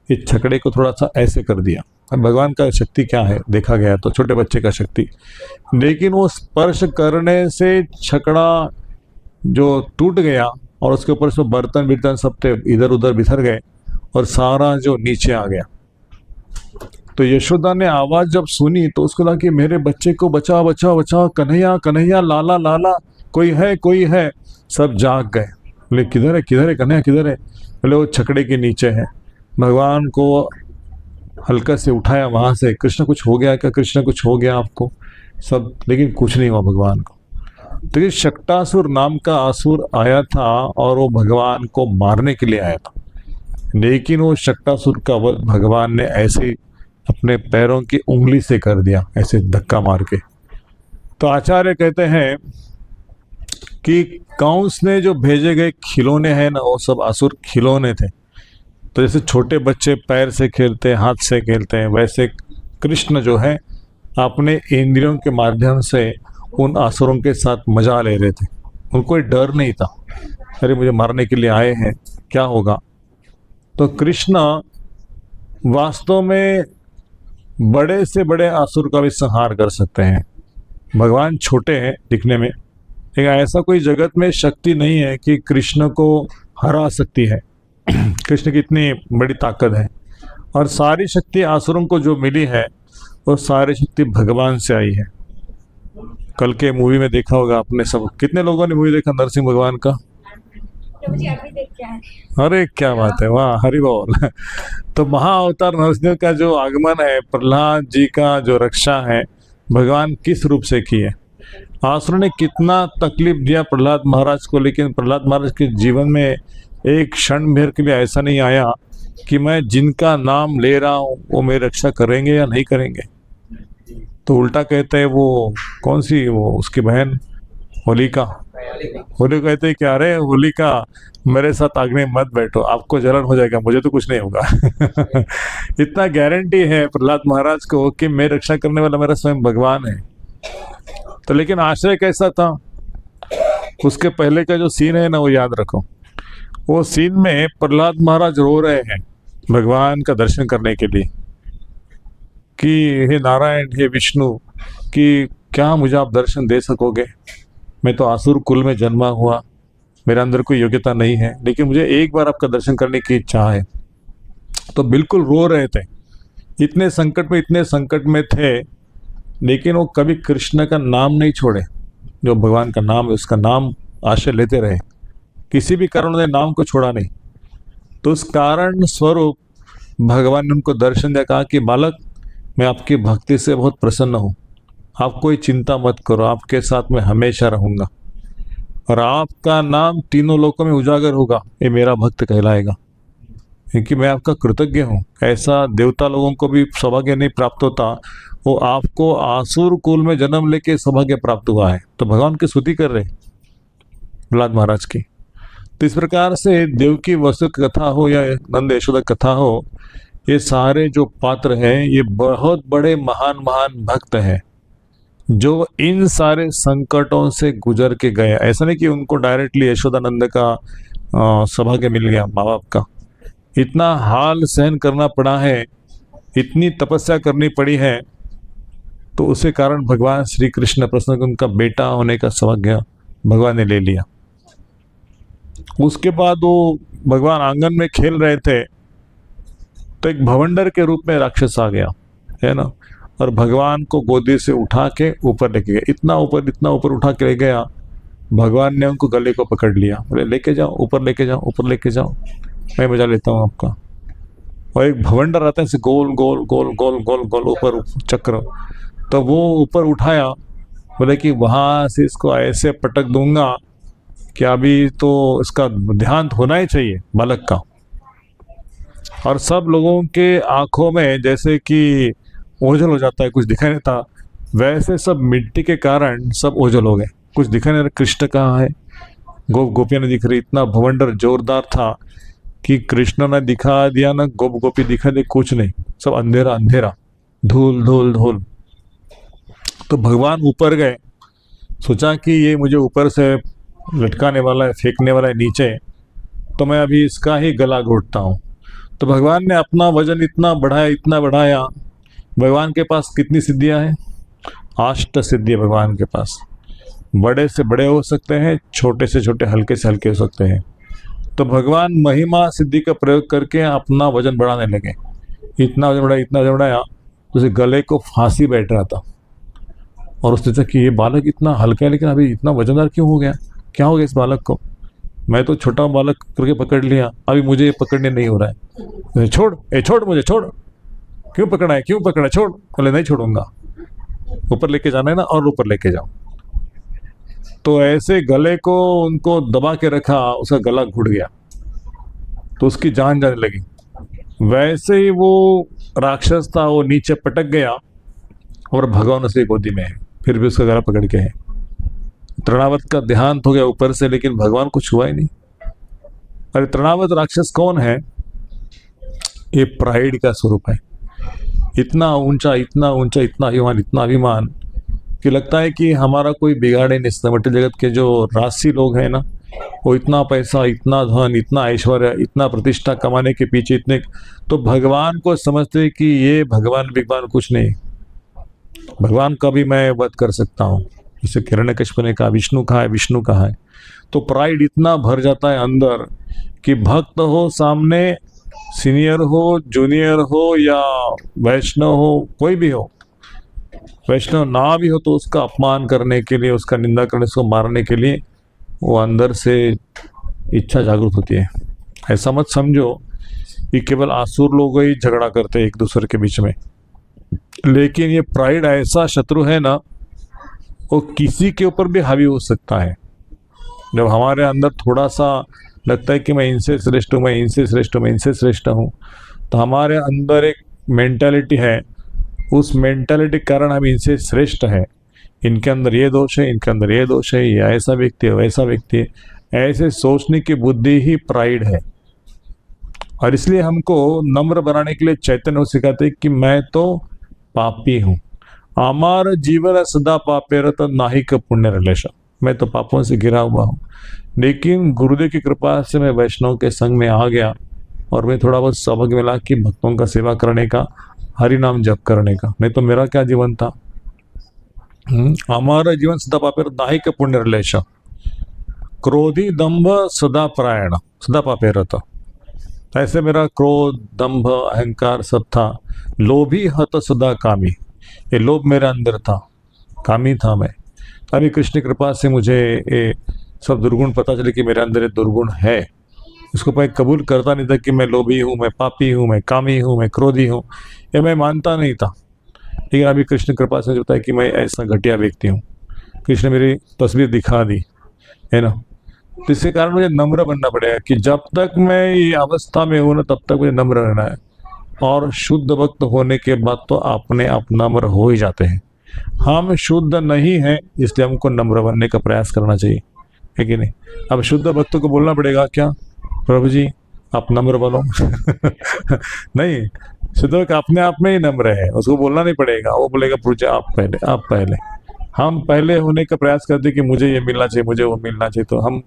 इस छकड़े को थोड़ा सा ऐसे कर दिया। अब भगवान का शक्ति क्या है देखा गया तो छोटे बच्चे का शक्ति, लेकिन वो स्पर्श करने से छकड़ा जो टूट गया, और उसके ऊपर से बर्तन बिर्तन सब थे इधर उधर बिखर गए, और सारा जो नीचे आ गया। तो यशोदा ने आवाज जब सुनी तो उसको लगा कि मेरे बच्चे को बचाओ बचाओ बचाओ, कन्हैया कन्हैया, लाला लाला, कोई है कोई है। सब जाग गए, बोले किधर है कन्हैया किधर है। बोले वो छकड़े के नीचे है। भगवान को हल्का से उठाया वहां से, कृष्ण कुछ हो गया क्या, कृष्ण कुछ हो गया आपको, सब, लेकिन कुछ नहीं हुआ भगवान को। तो ये शक्टासुर नाम का असुर आया था, और वो भगवान को मारने के लिए आया था, लेकिन वो शक्टासुर का वध भगवान ने ऐसे अपने पैरों की उंगली से कर दिया, ऐसे धक्का मार के। तो आचार्य कहते हैं कि कंस ने जो भेजे गए खिलौने हैं ना, वो सब असुर खिलौने थे। तो जैसे छोटे बच्चे पैर से खेलते हैं, हाथ से खेलते हैं, वैसे कृष्ण जो है अपने इंद्रियों के माध्यम से उन असुरों के साथ मजा ले रहे थे। उनको कोई डर नहीं था, अरे मुझे मारने के लिए आए हैं, क्या होगा। तो कृष्ण वास्तव में बड़े से बड़े असुर का भी संहार कर सकते हैं। भगवान छोटे हैं दिखने में, लेकिन ऐसा कोई जगत में शक्ति नहीं है कि कृष्ण को हरा सकती है। कृष्ण की इतनी बड़ी ताकत है, और सारी शक्ति असुरों को जो मिली है वो सारी शक्ति भगवान से आई है। कल के मूवी में देखा होगा आपने सब, कितने लोगों ने मूवी देखा नरसिंह भगवान का? अरे क्या बात है, वाह, हरि बोल। तो महाअवतार नरसिंह का जो आगमन है, प्रहलाद जी का जो रक्षा है, भगवान किस रूप से की है। आसुरों ने कितना तकलीफ दिया प्रहलाद महाराज को, लेकिन प्रहलाद महाराज के जीवन में एक क्षण भर के लिए ऐसा नहीं आया कि मैं जिनका नाम ले रहा हूँ वो मेरी रक्षा करेंगे या नहीं करेंगे। तो उल्टा कहते हैं, वो कौन सी, वो उसकी बहन होलिका, होली कहते हैं कि अरे होलिका मेरे साथ आग में मत बैठो, आपको जलन हो जाएगा, मुझे तो कुछ नहीं होगा। इतना गारंटी है प्रहलाद महाराज को कि मैं रक्षा करने वाला मेरा स्वयं भगवान है। तो लेकिन आश्रय कैसा था, उसके पहले का जो सीन है ना, वो याद रखो। वो सीन में प्रहलाद महाराज रो रहे हैं भगवान का दर्शन करने के लिए कि हे नारायण, हे विष्णु, कि क्या मुझे आप दर्शन दे सकोगे, मैं तो आसुर कुल में जन्मा हुआ, मेरे अंदर कोई योग्यता नहीं है, लेकिन मुझे एक बार आपका दर्शन करने की इच्छा है। तो बिल्कुल रो रहे थे, इतने संकट में थे, लेकिन वो कभी कृष्ण का नाम नहीं छोड़े। जो भगवान का नाम है उसका नाम आश्रय लेते रहे, किसी भी कारण उन्होंने नाम को छोड़ा नहीं। तो उस कारण स्वरूप भगवान ने उनको दर्शन दिया, कहा कि बालक, मैं आपकी भक्ति से बहुत प्रसन्न हूँ, आप कोई चिंता मत करो, आपके साथ मैं हमेशा रहूँगा और आपका नाम तीनों लोकों में उजागर होगा, ये मेरा भक्त कहलाएगा, क्योंकि मैं आपका कृतज्ञ हूँ। ऐसा देवता लोगों को भी सौभाग्य नहीं प्राप्त होता, वो आपको आसुर कुल में जन्म लेके सौभाग्य प्राप्त हुआ है। तो भगवान की स्तुति कर रहे प्रहलाद महाराज की। तो इस प्रकार से देव की वसु कथा हो या नंद यशोदा कथा हो, ये सारे जो पात्र हैं ये बहुत बड़े महान महान भक्त हैं जो इन सारे संकटों से गुजर के गए। ऐसा नहीं कि उनको डायरेक्टली यशोदानंद का सौभाग्य मिल गया, माँ बाप का इतना हाल सहन करना पड़ा है, इतनी तपस्या करनी पड़ी है, तो उसे कारण भगवान श्री कृष्ण प्रसन्न, उनका बेटा होने का सौभाग्य भगवान ने ले लिया। उसके बाद वो भगवान आंगन में खेल रहे थे तो एक भवंडर के रूप में राक्षस आ गया, है ना, और भगवान को गोदी से उठा के ऊपर लेके गया। इतना ऊपर उठा के ले गया, भगवान ने उनको गले को पकड़ लिया, बोले लेके जाओ, ऊपर लेके जाओ, ऊपर लेके जाओ, मैं मजा लेता हूँ आपका। और एक भवंडर आता है ऐसे गोल गोल गोल गोल गोल गोल ऊपर चक्र, तो वो ऊपर उठाया, बोले कि वहाँ से इसको ऐसे पटक दूंगा कि अभी तो इसका ध्यान होना ही चाहिए बालक का। और सब लोगों के आंखों में जैसे कि ओझल हो जाता है, कुछ दिखाई नहीं था, वैसे सब मिट्टी के कारण सब ओझल हो गए, कुछ दिखाई नहीं रहा। कृष्ण कहाँ है, गोपियाँ नहीं दिख रही। इतना भवंडर जोरदार था कि कृष्ण ने दिखा दिया ना गोपी दिखा दी, कुछ नहीं, सब अंधेरा अंधेरा, धूल धूल धूल। तो भगवान ऊपर गए, सोचा कि ये मुझे ऊपर से लटकाने वाला है, फेंकने वाला है नीचे, तो मैं अभी इसका ही गला घोटता हूँ। तो भगवान ने अपना वजन इतना बढ़ाया। भगवान के पास कितनी सिद्धियां हैं? 8 सिद्धि भगवान के पास। बड़े से बड़े हो सकते हैं, छोटे से छोटे, हल्के से हल्के हो सकते हैं। तो भगवान महिमा सिद्धि का प्रयोग करके अपना वजन बढ़ाने लगे। इतना वजन बढ़ाया तो उसे गले को फांसी बैठ रहा था। और उसने सोचा कि ये बालक इतना हल्का है, लेकिन अभी इतना वजनदार क्यों हो गया, क्या हो गया इस बालक को? मैं तो छोटा बालक करके पकड़ लिया, अभी मुझे ये पकड़ने नहीं हो रहा है। छोड़ मुझे, छोड़, क्यों पकड़ा है, छोड़। बोले नहीं छोड़ूंगा, ऊपर लेके जाना है ना, और ऊपर लेके जाओ। तो ऐसे गले को उनको दबा के रखा, उसका गला घुट गया, तो उसकी जान जाने लगी। वैसे ही वो राक्षस था, वो नीचे पटक गया और भगवान उसकी गोदी में है, फिर भी उसका गला पकड़ के है। तृणावत का देहांत हो गया ऊपर से, लेकिन भगवान को छुआ ही नहीं। अरे तृणावत राक्षस कौन है? ये प्राइड का स्वरूप है। इतना ऊंचा, इतना अभिमान कि लगता है कि हमारा कोई बिगाड़े नहीं सकता। मट्टी जगत के जो राशि लोग हैं ना, वो इतना पैसा, इतना धन, इतना ऐश्वर्य, इतना प्रतिष्ठा कमाने के पीछे इतने, तो भगवान को समझते कि ये भगवान कुछ नहीं, भगवान का भी मैं वध कर सकता हूँ। जैसे हिरण्यकश्यप ने कहा विष्णु कहाँ है। तो प्राइड इतना भर जाता है अंदर कि भक्त हो सामने, सीनियर हो, जूनियर हो या वैष्णव हो, कोई भी हो, वैष्णव ना भी हो, तो उसका अपमान करने के लिए, उसका निंदा करने, उसको मारने के लिए वो अंदर से इच्छा जागृत होती है। ऐसा मत समझो कि केवल आसुर लोग ही झगड़ा करते हैं एक दूसरे के बीच में, लेकिन ये प्राइड ऐसा शत्रु है ना, वो किसी के ऊपर भी हावी हो सकता है। जब हमारे अंदर थोड़ा सा लगता है कि मैं इनसे श्रेष्ठ हूँ, तो हमारे अंदर एक मेंटालिटी है, उस मेंटालिटी के कारण हम इनसे श्रेष्ठ है, इनके अंदर ये दोष है, ये ऐसा व्यक्ति है, वैसा व्यक्ति है, ऐसे सोचने की बुद्धि ही प्राइड है। और इसलिए हमको नम्र बनाने के लिए चैतन्य सिखाते कि मैं तो पापी हूँ, हमारा जीवन सदा पापेरत नाहिक पुण्य रिलेशन, मैं तो पापों से घिरा हुआ हूँ। लेकिन गुरुदेव की कृपा से मैं वैष्णव के संग में आ गया और मैं थोड़ा बहुत सौभाग्य मिला कि भक्तों का सेवा करने का, हरि नाम जप करने का, नहीं तो मेरा क्या जीवन था। हमारा जीवन सदा पापेरत नाहिक पुण्य रिलेशन। क्रोधी दंभ सदा परायण, सदा पापे रहता। ऐसे मेरा क्रोध दंभ अहंकार सब था। लोभी हत सदा कामी, ये लोभ मेरे अंदर था, कामी था मैं। अभी कृष्ण की कृपा से मुझे ये सब दुर्गुण पता चले कि मेरे अंदर ये दुर्गुण है। इसको मैं कबूल करता नहीं था कि मैं लोभी हूँ, मैं पापी हूँ, मैं कामी हूँ, मैं क्रोधी हूँ, ये मैं मानता नहीं था। लेकिन अभी कृष्ण कृपा से होता है कि मैं ऐसा घटिया व्यक्ति हूँ। कृष्ण ने मेरी तस्वीर दिखा दी, है ना। तो इसके कारण मुझे नम्र बनना पड़ेगा कि जब तक मैं ये अवस्था में हूँ ना, तब तक मुझे नम्र रहना है। और शुद्ध भक्त होने के बाद तो अपने आप नम्र हो ही जाते हैं। हम शुद्ध नहीं हैं, इसलिए हमको नम्र बनने का प्रयास करना चाहिए, है कि नहीं। अब शुद्ध भक्तों को बोलना पड़ेगा क्या, प्रभु जी आप नम्र बनो नहीं, शुद्ध भक्त अपने आप में ही नम्र है, उसको बोलना नहीं पड़ेगा। वो बोलेगा प्रभु जी आप पहले, आप पहले। हम पहले होने का प्रयास करते कि मुझे ये मिलना चाहिए, मुझे वो मिलना चाहिए, तो हम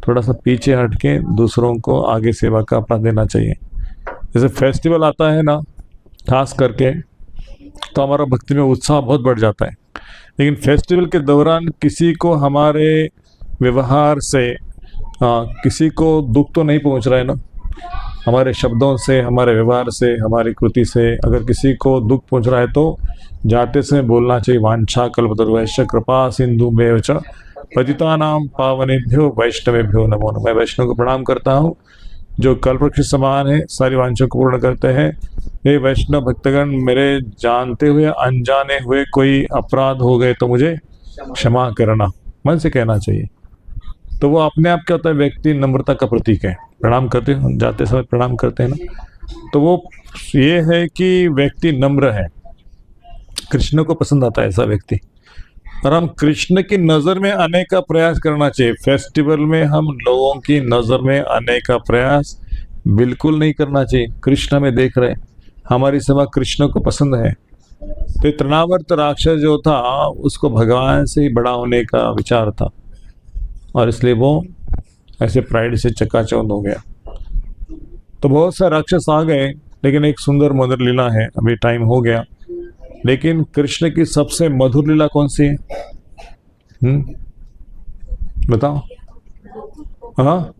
थोड़ा सा पीछे हट के दूसरों को आगे सेवा का अपना देना चाहिए। जैसे फेस्टिवल आता है ना, खास करके, तो हमारा भक्ति में उत्साह बहुत बढ़ जाता है। लेकिन फेस्टिवल के दौरान किसी को हमारे व्यवहार से किसी को दुख तो नहीं पहुंच रहा है ना। हमारे शब्दों से, हमारे व्यवहार से, हमारी कृति से अगर किसी को दुख पहुंच रहा है तो जाते समय बोलना चाहिए वांछा कल्पतरुभ्यश्च कृपा सिंधुभ्येव च पतितानां पावनेभ्यो वैष्णवेभ्यो नमो नमः। मैं वैष्णव को प्रणाम करता हूँ जो कल्पवृक्ष समान है, सारी वांछा को पूर्ण करते हैं। ये वैष्णव भक्तगण, मेरे जानते हुए अनजाने हुए कोई अपराध हो गए तो मुझे क्षमा करना, मन से कहना चाहिए। तो वो अपने आप क्या होता है, व्यक्ति नम्रता का प्रतीक है। प्रणाम करते हैं, जाते समय प्रणाम करते हैं ना, तो वो ये है कि व्यक्ति नम्र है। कृष्ण को पसंद आता है ऐसा व्यक्ति। और हम कृष्ण की नज़र में आने का प्रयास करना चाहिए। फेस्टिवल में हम लोगों की नज़र में आने का प्रयास बिल्कुल नहीं करना चाहिए। कृष्ण हमें देख रहे, हमारी सेवा कृष्ण को पसंद है। तो तृणावर्त राक्षस जो था, उसको भगवान से ही बड़ा होने का विचार था, और इसलिए वो ऐसे प्राइड से चकाचौंध हो गया। तो बहुत सारे राक्षस आ गए, लेकिन एक सुंदर मधुर लीला है। अभी टाइम हो गया, लेकिन कृष्ण की सबसे मधुर लीला कौन सी है? बताओ। हाँ,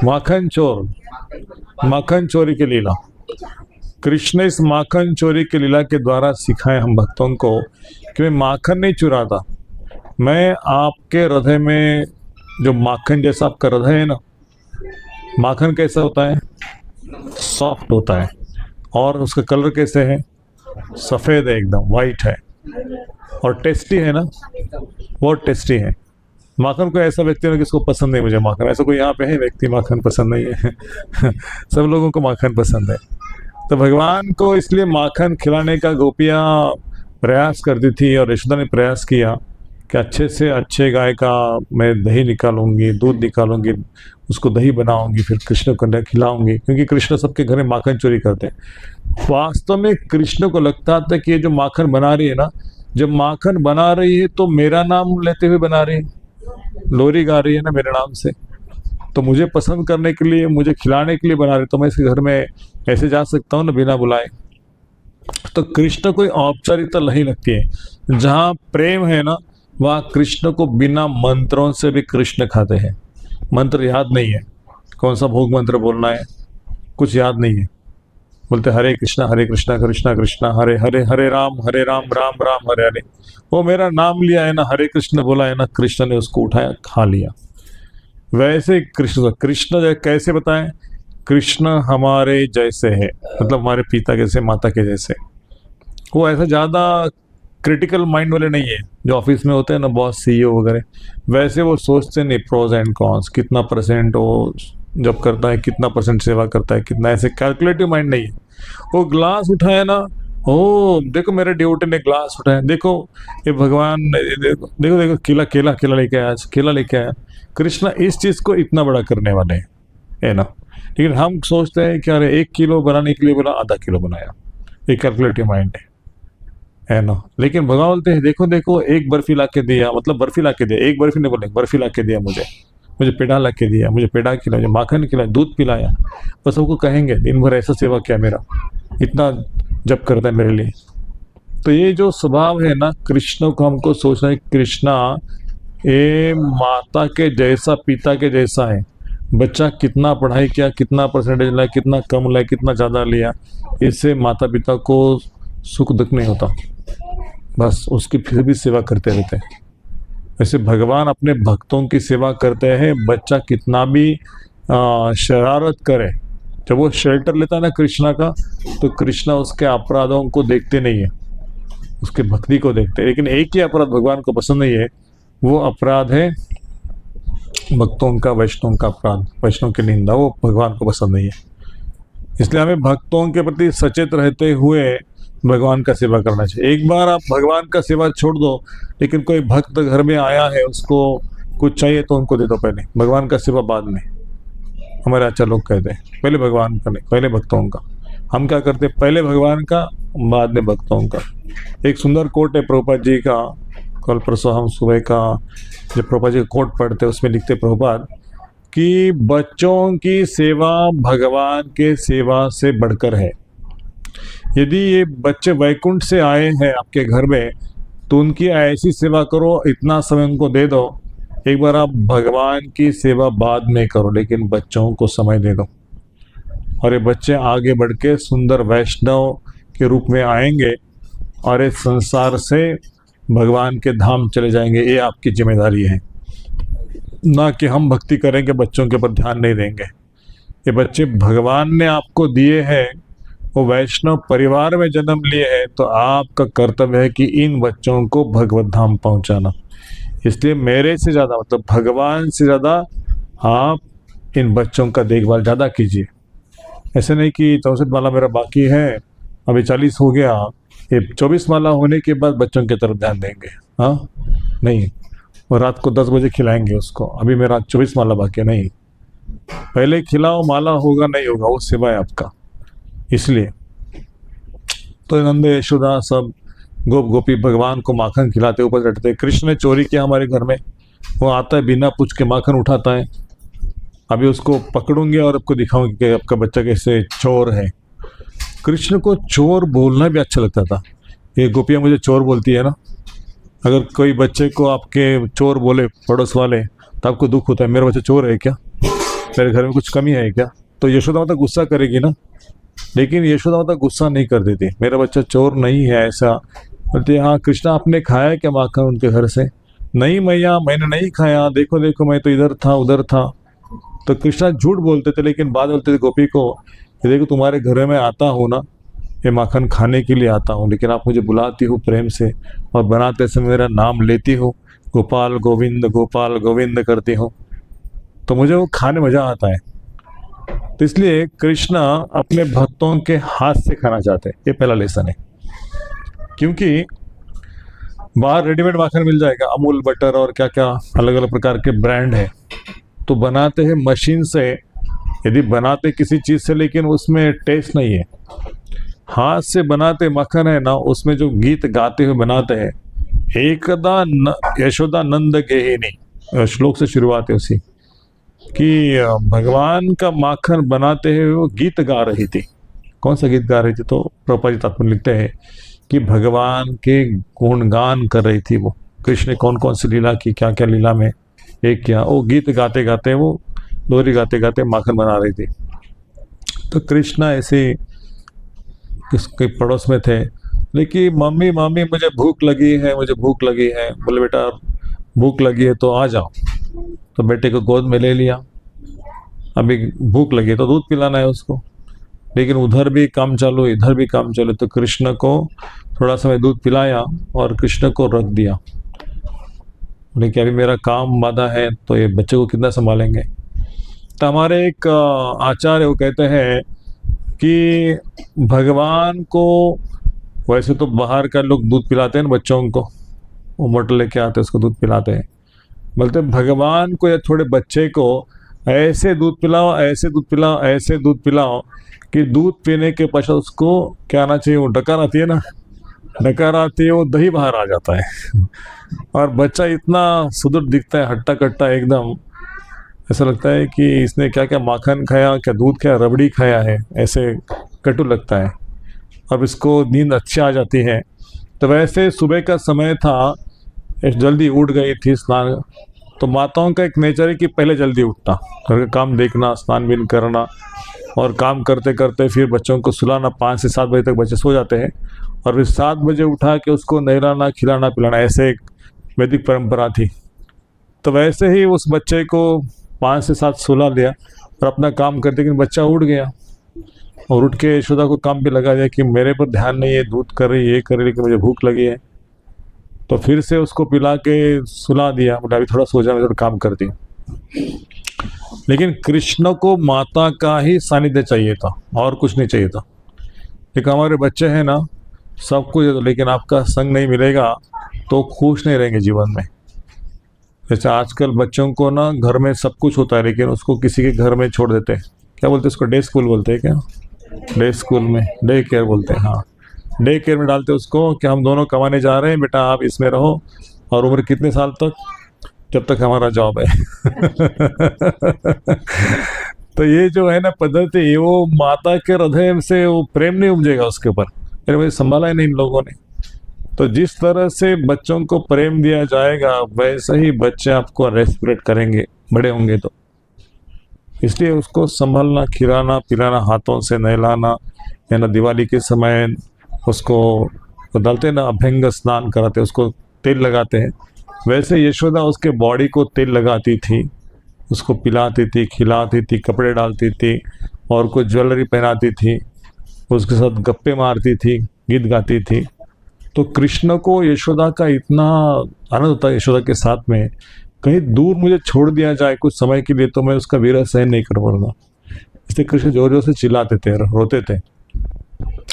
माखन चोर, माखन चोरी की लीला। कृष्ण इस माखन चोरी की लीला के द्वारा सिखाए हम भक्तों को कि मैं माखन नहीं चुराता। मैं आपके हृदय में जो माखन जैसा आपका हृदय है ना, माखन कैसा होता है? सॉफ्ट होता है। और उसका कलर कैसे है? सफ़ेद है, एकदम वाइट है। और टेस्टी है ना, बहुत टेस्टी है। माखन को ऐसा व्यक्ति है किसको पसंद नहीं, मुझे माखन, ऐसा कोई यहाँ पे है व्यक्ति माखन पसंद नहीं है सब लोगों को माखन पसंद है। तो भगवान को इसलिए माखन खिलाने का गोपियाँ प्रयास करती थी, और यशोदा ने प्रयास किया कि अच्छे से अच्छे गाय का मैं दही निकालूंगी, दूध निकालूंगी, उसको दही बनाऊंगी, फिर कृष्ण को खिलाऊंगी, क्योंकि कृष्ण सबके घर में माखन चोरी करते हैं। वास्तव में कृष्ण को लगता था कि ये जो माखन बना रही है ना, जब माखन बना रही है तो मेरा नाम लेते हुए बना रही है, लोरी गा रही है ना मेरे नाम से, तो मुझे पसंद करने के लिए, मुझे खिलाने के लिए बना रही, तो मैं इसके घर में ऐसे जा सकता हूँ ना बिना बुलाए। तो कृष्ण कोई औपचारिकता नहीं लगती है। जहाँ प्रेम है ना, वहाँ कृष्ण को बिना मंत्रों से भी कृष्ण खाते हैं। मंत्र याद नहीं है, कौन सा भोग मंत्र बोलना है, कुछ याद नहीं है। बोलते हरे कृष्णा कृष्णा कृष्णा हरे हरे, हरे राम राम राम हरे हरे। वो मेरा नाम लिया है ना, हरे कृष्ण बोला है ना, कृष्ण ने उसको उठाया, खा लिया। वैसे कृष्ण कैसे बताएं? कृष्ण हमारे जैसे है, मतलब हमारे पिता जैसे, माता के जैसे। वो ऐसा ज़्यादा क्रिटिकल माइंड वाले नहीं है जो ऑफिस में होते हैं ना, बॉस, सीईओ वगैरह। वैसे वो सोचते नहीं प्रोज एंड कॉन्स, कितना परसेंट वो जब करता है, कितना परसेंट सेवा करता है, कितना, ऐसे कैलकुलेटिव माइंड नहीं है। वो ग्लास उठाया ना, ओ देखो मेरे ड्यूटी ने ग्लास उठाया, देखो ये भगवान, देखो देखो देखो केला केला केला लेके आया, आज केला लेके आया। कृष्ण इस चीज़ को इतना बड़ा करने वाले हैं, है ना। लेकिन हम सोचते हैं कि अरे 1 किलो बनाने के लिए बोला, आधा किलो बनाया, एक कैलकुलेटिव माइंड है ना। लेकिन भगवान बोलते हैं देखो देखो, एक बर्फी ला के दिया, मतलब बर्फी ला के दिया, एक बर्फी नहीं बोले, बर्फी ला के दिया मुझे पेड़ा ला के दिया, मुझे पेड़ा खिलाया, मुझे माखन खिलाया, दूध पिलाया। बस सबको कहेंगे दिन भर ऐसा सेवा किया, मेरा इतना जप करता है मेरे लिए। तो ये जो स्वभाव है ना कृष्ण को, हमको सोचना है कृष्णा ये माता के जैसा पिता के जैसा है। बच्चा कितना पढ़ाई किया, कितना परसेंटेज लाया, कितना कम लाया, कितना ज़्यादा लिया, इससे माता पिता को सुख दुख नहीं होता, बस उसकी फिर भी सेवा करते रहते हैं। वैसे भगवान अपने भक्तों की सेवा करते हैं। बच्चा कितना भी शरारत करे, जब वो शेल्टर लेता है ना कृष्णा का, तो कृष्णा उसके अपराधों को देखते नहीं है, उसके भक्ति को देखते हैं। लेकिन एक ही अपराध भगवान को पसंद नहीं है, वो अपराध है भक्तों का, वैष्णव का अपराध, वैष्णव की निंदा, वो भगवान को पसंद नहीं है। इसलिए हमें भक्तों के प्रति सचेत रहते हुए भगवान का सेवा करना चाहिए। एक बार आप भगवान का सेवा छोड़ दो, लेकिन कोई भक्त घर में आया है, उसको कुछ चाहिए तो उनको दे दो, पहले भगवान का सेवा बाद में। हमारे अच्छा लोग कहते हैं पहले भगवान का नहीं, पहले भक्तों का। हम क्या करते हैं, पहले भगवान का बाद में भक्तों का। एक सुंदर कोट है प्रभुपाद जी का, कल परसों हम सुबह का जब प्रभुपाद जी का कोट पढ़ते उसमें लिखते प्रभुपाद कि बच्चों की सेवा भगवान के सेवा से बढ़कर है। यदि ये बच्चे वैकुंठ से आए हैं आपके घर में, तो उनकी ऐसी सेवा करो, इतना समय उनको दे दो। एक बार आप भगवान की सेवा बाद में करो, लेकिन बच्चों को समय दे दो, और ये बच्चे आगे बढ़ के सुंदर वैष्णव के रूप में आएंगे और इस संसार से भगवान के धाम चले जाएंगे। ये आपकी जिम्मेदारी है, ना कि हम भक्ति करेंगे बच्चों के ऊपर ध्यान नहीं देंगे। ये बच्चे भगवान ने आपको दिए हैं, वो वैष्णव परिवार में जन्म लिए हैं, तो आपका कर्तव्य है कि इन बच्चों को भगवत धाम पहुंचाना। इसलिए मेरे से ज़्यादा, मतलब भगवान से ज़्यादा आप इन बच्चों का देखभाल ज़्यादा कीजिए। ऐसे नहीं कि 64 माला मेरा बाकी है, अभी 40 हो गया, ये 24 माला होने के बाद बच्चों की तरफ ध्यान देंगे। हाँ नहीं, और रात को 10 बजे खिलाएंगे उसको, अभी मेरा 24 माला बाकी है, नहीं, पहले खिलाओ, माला होगा नहीं होगा वो सेवा है आपका। इसलिए तो नंद यशोदा सब गोप गोपी भगवान को माखन खिलाते ऊपर चढ़ते। कृष्ण ने चोरी किया हमारे घर में, वो आता है बिना पूछ के माखन उठाता है। अभी उसको पकड़ूंगी और आपको दिखाऊंगी कि आपका बच्चा कैसे चोर है। कृष्ण को चोर बोलना भी अच्छा लगता था। ये गोपियाँ मुझे चोर बोलती है ना, अगर कोई बच्चे को आपके चोर बोले पड़ोस वाले, तो आपको दुख होता है, मेरा बच्चा चोर है क्या, मेरे घर में कुछ कमी है क्या? तो यशोदा माता गुस्सा करेगी ना, लेकिन यशोदा माता गुस्सा नहीं कर देती, मेरा बच्चा चोर नहीं है ऐसा बोलते। हाँ कृष्णा आपने खाया क्या माखन उनके घर से? नहीं मैया मैंने नहीं खाया, देखो देखो मैं तो इधर था उधर था। तो कृष्णा झूठ बोलते थे, लेकिन बाद बोलते थे गोपी को, देखो तुम्हारे घर में आता हूँ ना, ये माखन खाने के लिए आता हूँ, लेकिन आप मुझे बुलाती हो प्रेम से और बनाते समय मेरा नाम लेती हो, गोपाल गोविंद करती हो, तो मुझे वो खाने मज़ा आता है। तो इसलिए कृष्णा अपने भक्तों के हाथ से खाना चाहते हैं, ये पहला लेसन है। क्योंकि बाहर रेडीमेड माखन मिल जाएगा, अमूल बटर और क्या क्या अलग अलग प्रकार के ब्रांड है, तो बनाते हैं मशीन से। यदि बनाते किसी चीज़ से लेकिन उसमें टेस्ट नहीं है, हाथ से बनाते मक्खन है ना, उसमें जो गीत गाते हुए बनाते हैं, एकदा यशोदा नंद गेहिनी श्लोक से शुरुआत है उसी कि भगवान का माखन बनाते हुए वो गीत गा रही थी। कौन सा गीत गा रही थी? तो प्रभुपाद जी तात्पर्य लिखते हैं कि भगवान के गुणगान कर रही थी वो। कृष्ण ने कौन कौन सी लीला की, क्या क्या लीला में एक क्या, वो गीत गाते गाते, वो लोरी गाते गाते माखन बना रही थी। तो कृष्णा ऐसे किसके पड़ोस में थे, लेकिन मम्मी मम्मी मुझे भूख लगी है, मुझे भूख लगी है। बोले बेटा भूख लगी है तो आ जाओ। तो बेटे को गोद में ले लिया, अभी भूख लगी है तो दूध पिलाना है उसको, लेकिन उधर भी काम चालू इधर भी काम चालू। तो कृष्ण को थोड़ा समय दूध पिलाया और कृष्ण को रख दिया। बोले कि अभी मेरा काम बाधा है, तो ये बच्चे को कितना संभालेंगे। तो हमारे एक आचार्य वो कहते हैं कि भगवान को, वैसे तो बाहर का लोग दूध पिलाते हैं ना बच्चों को, वो मोटर लेके आते हैं उसको दूध पिलाते हैं, बोलते भगवान को या थोड़े बच्चे को ऐसे दूध पिलाओ, ऐसे दूध पिलाओ, ऐसे दूध पिलाओ कि दूध पीने के पश्चात उसको क्या आना चाहिए, वो डकार आती है ना, डकार आती है, वो दही बाहर आ जाता है और बच्चा इतना सुदृढ़ दिखता है, हट्टा कट्टा एकदम, ऐसा लगता है कि इसने क्या क्या माखन खाया, क्या दूध खाया, रबड़ी खाया है, ऐसे कटु लगता है। अब इसको नींद अच्छी आ जाती है। तो वैसे सुबह का समय था, जल्दी उठ गई थी स्नान। तो माताओं का एक नेचर है कि पहले जल्दी उठना, घर का काम देखना, स्नान बीन करना, और काम करते करते फिर बच्चों को सुलाना। 5 से 7 बजे तक बच्चे सो जाते हैं, और फिर 7 बजे उठा के उसको नहलाना, खिलाना पिलाना, ऐसे एक वैदिक परंपरा थी। तो वैसे ही उस बच्चे को 5 से 7 सुला लिया और अपना काम करते, लेकिन बच्चा उठ गया और उठ के यशोदा को काम पे लगा दिया कि मेरे पर ध्यान नहीं है, दूध कर रही, ये कर रही, लेकिन मुझे भूख लगी है। तो फिर से उसको पिला के सुला दिया, बोला अभी थोड़ा सो जा, मैं थोड़ा काम करती हूँ। लेकिन कृष्ण को माता का ही सानिध्य चाहिए था, और कुछ नहीं चाहिए था। लेकिन हमारे बच्चे हैं ना, सब कुछ है तो, लेकिन आपका संग नहीं मिलेगा तो खुश नहीं रहेंगे जीवन में। जैसे आजकल बच्चों को ना घर में सब कुछ होता है, लेकिन उसको किसी के घर में छोड़ देते हैं। क्या बोलते हैं उसको, डे स्कूल बोलते हैं क्या? डे स्कूल में डे केयर बोलते हैं, हाँ। डे केयर में डालते उसको कि हम दोनों कमाने जा रहे हैं बेटा, आप इसमें रहो, और उम्र कितने साल तक? जब तक हमारा जॉब है। तो ये जो है ना पद्धति, वो माता के हृदय से वो प्रेम नहीं उपजेगा उसके ऊपर। मेरे भाई संभाला है नहीं इन लोगों ने। तो जिस तरह से बच्चों को प्रेम दिया जाएगा, वैसे ही बच्चे आपको रेस्पेक्ट करेंगे बड़े होंगे तो। इसलिए उसको संभालना, खिलाना पिलाना, हाथों से नहलाना, या ना दिवाली के समय उसको डालते ना, अभ्यंग स्नान कराते, उसको तेल लगाते हैं, वैसे यशोदा उसके बॉडी को तेल लगाती थी, उसको पिलाती थी, खिलाती थी, कपड़े डालती थी, और कुछ ज्वेलरी पहनाती थी, उसके साथ गप्पे मारती थी, गीत गाती थी। तो कृष्ण को यशोदा का इतना आनंद होता है यशोदा के साथ में। कहीं दूर मुझे छोड़ दिया जाए कुछ समय के लिए तो मैं उसका विरह सहन नहीं कर पाऊंगा। इसलिए कृष्ण जोर जोर से चिल्लाते थे, रोते थे।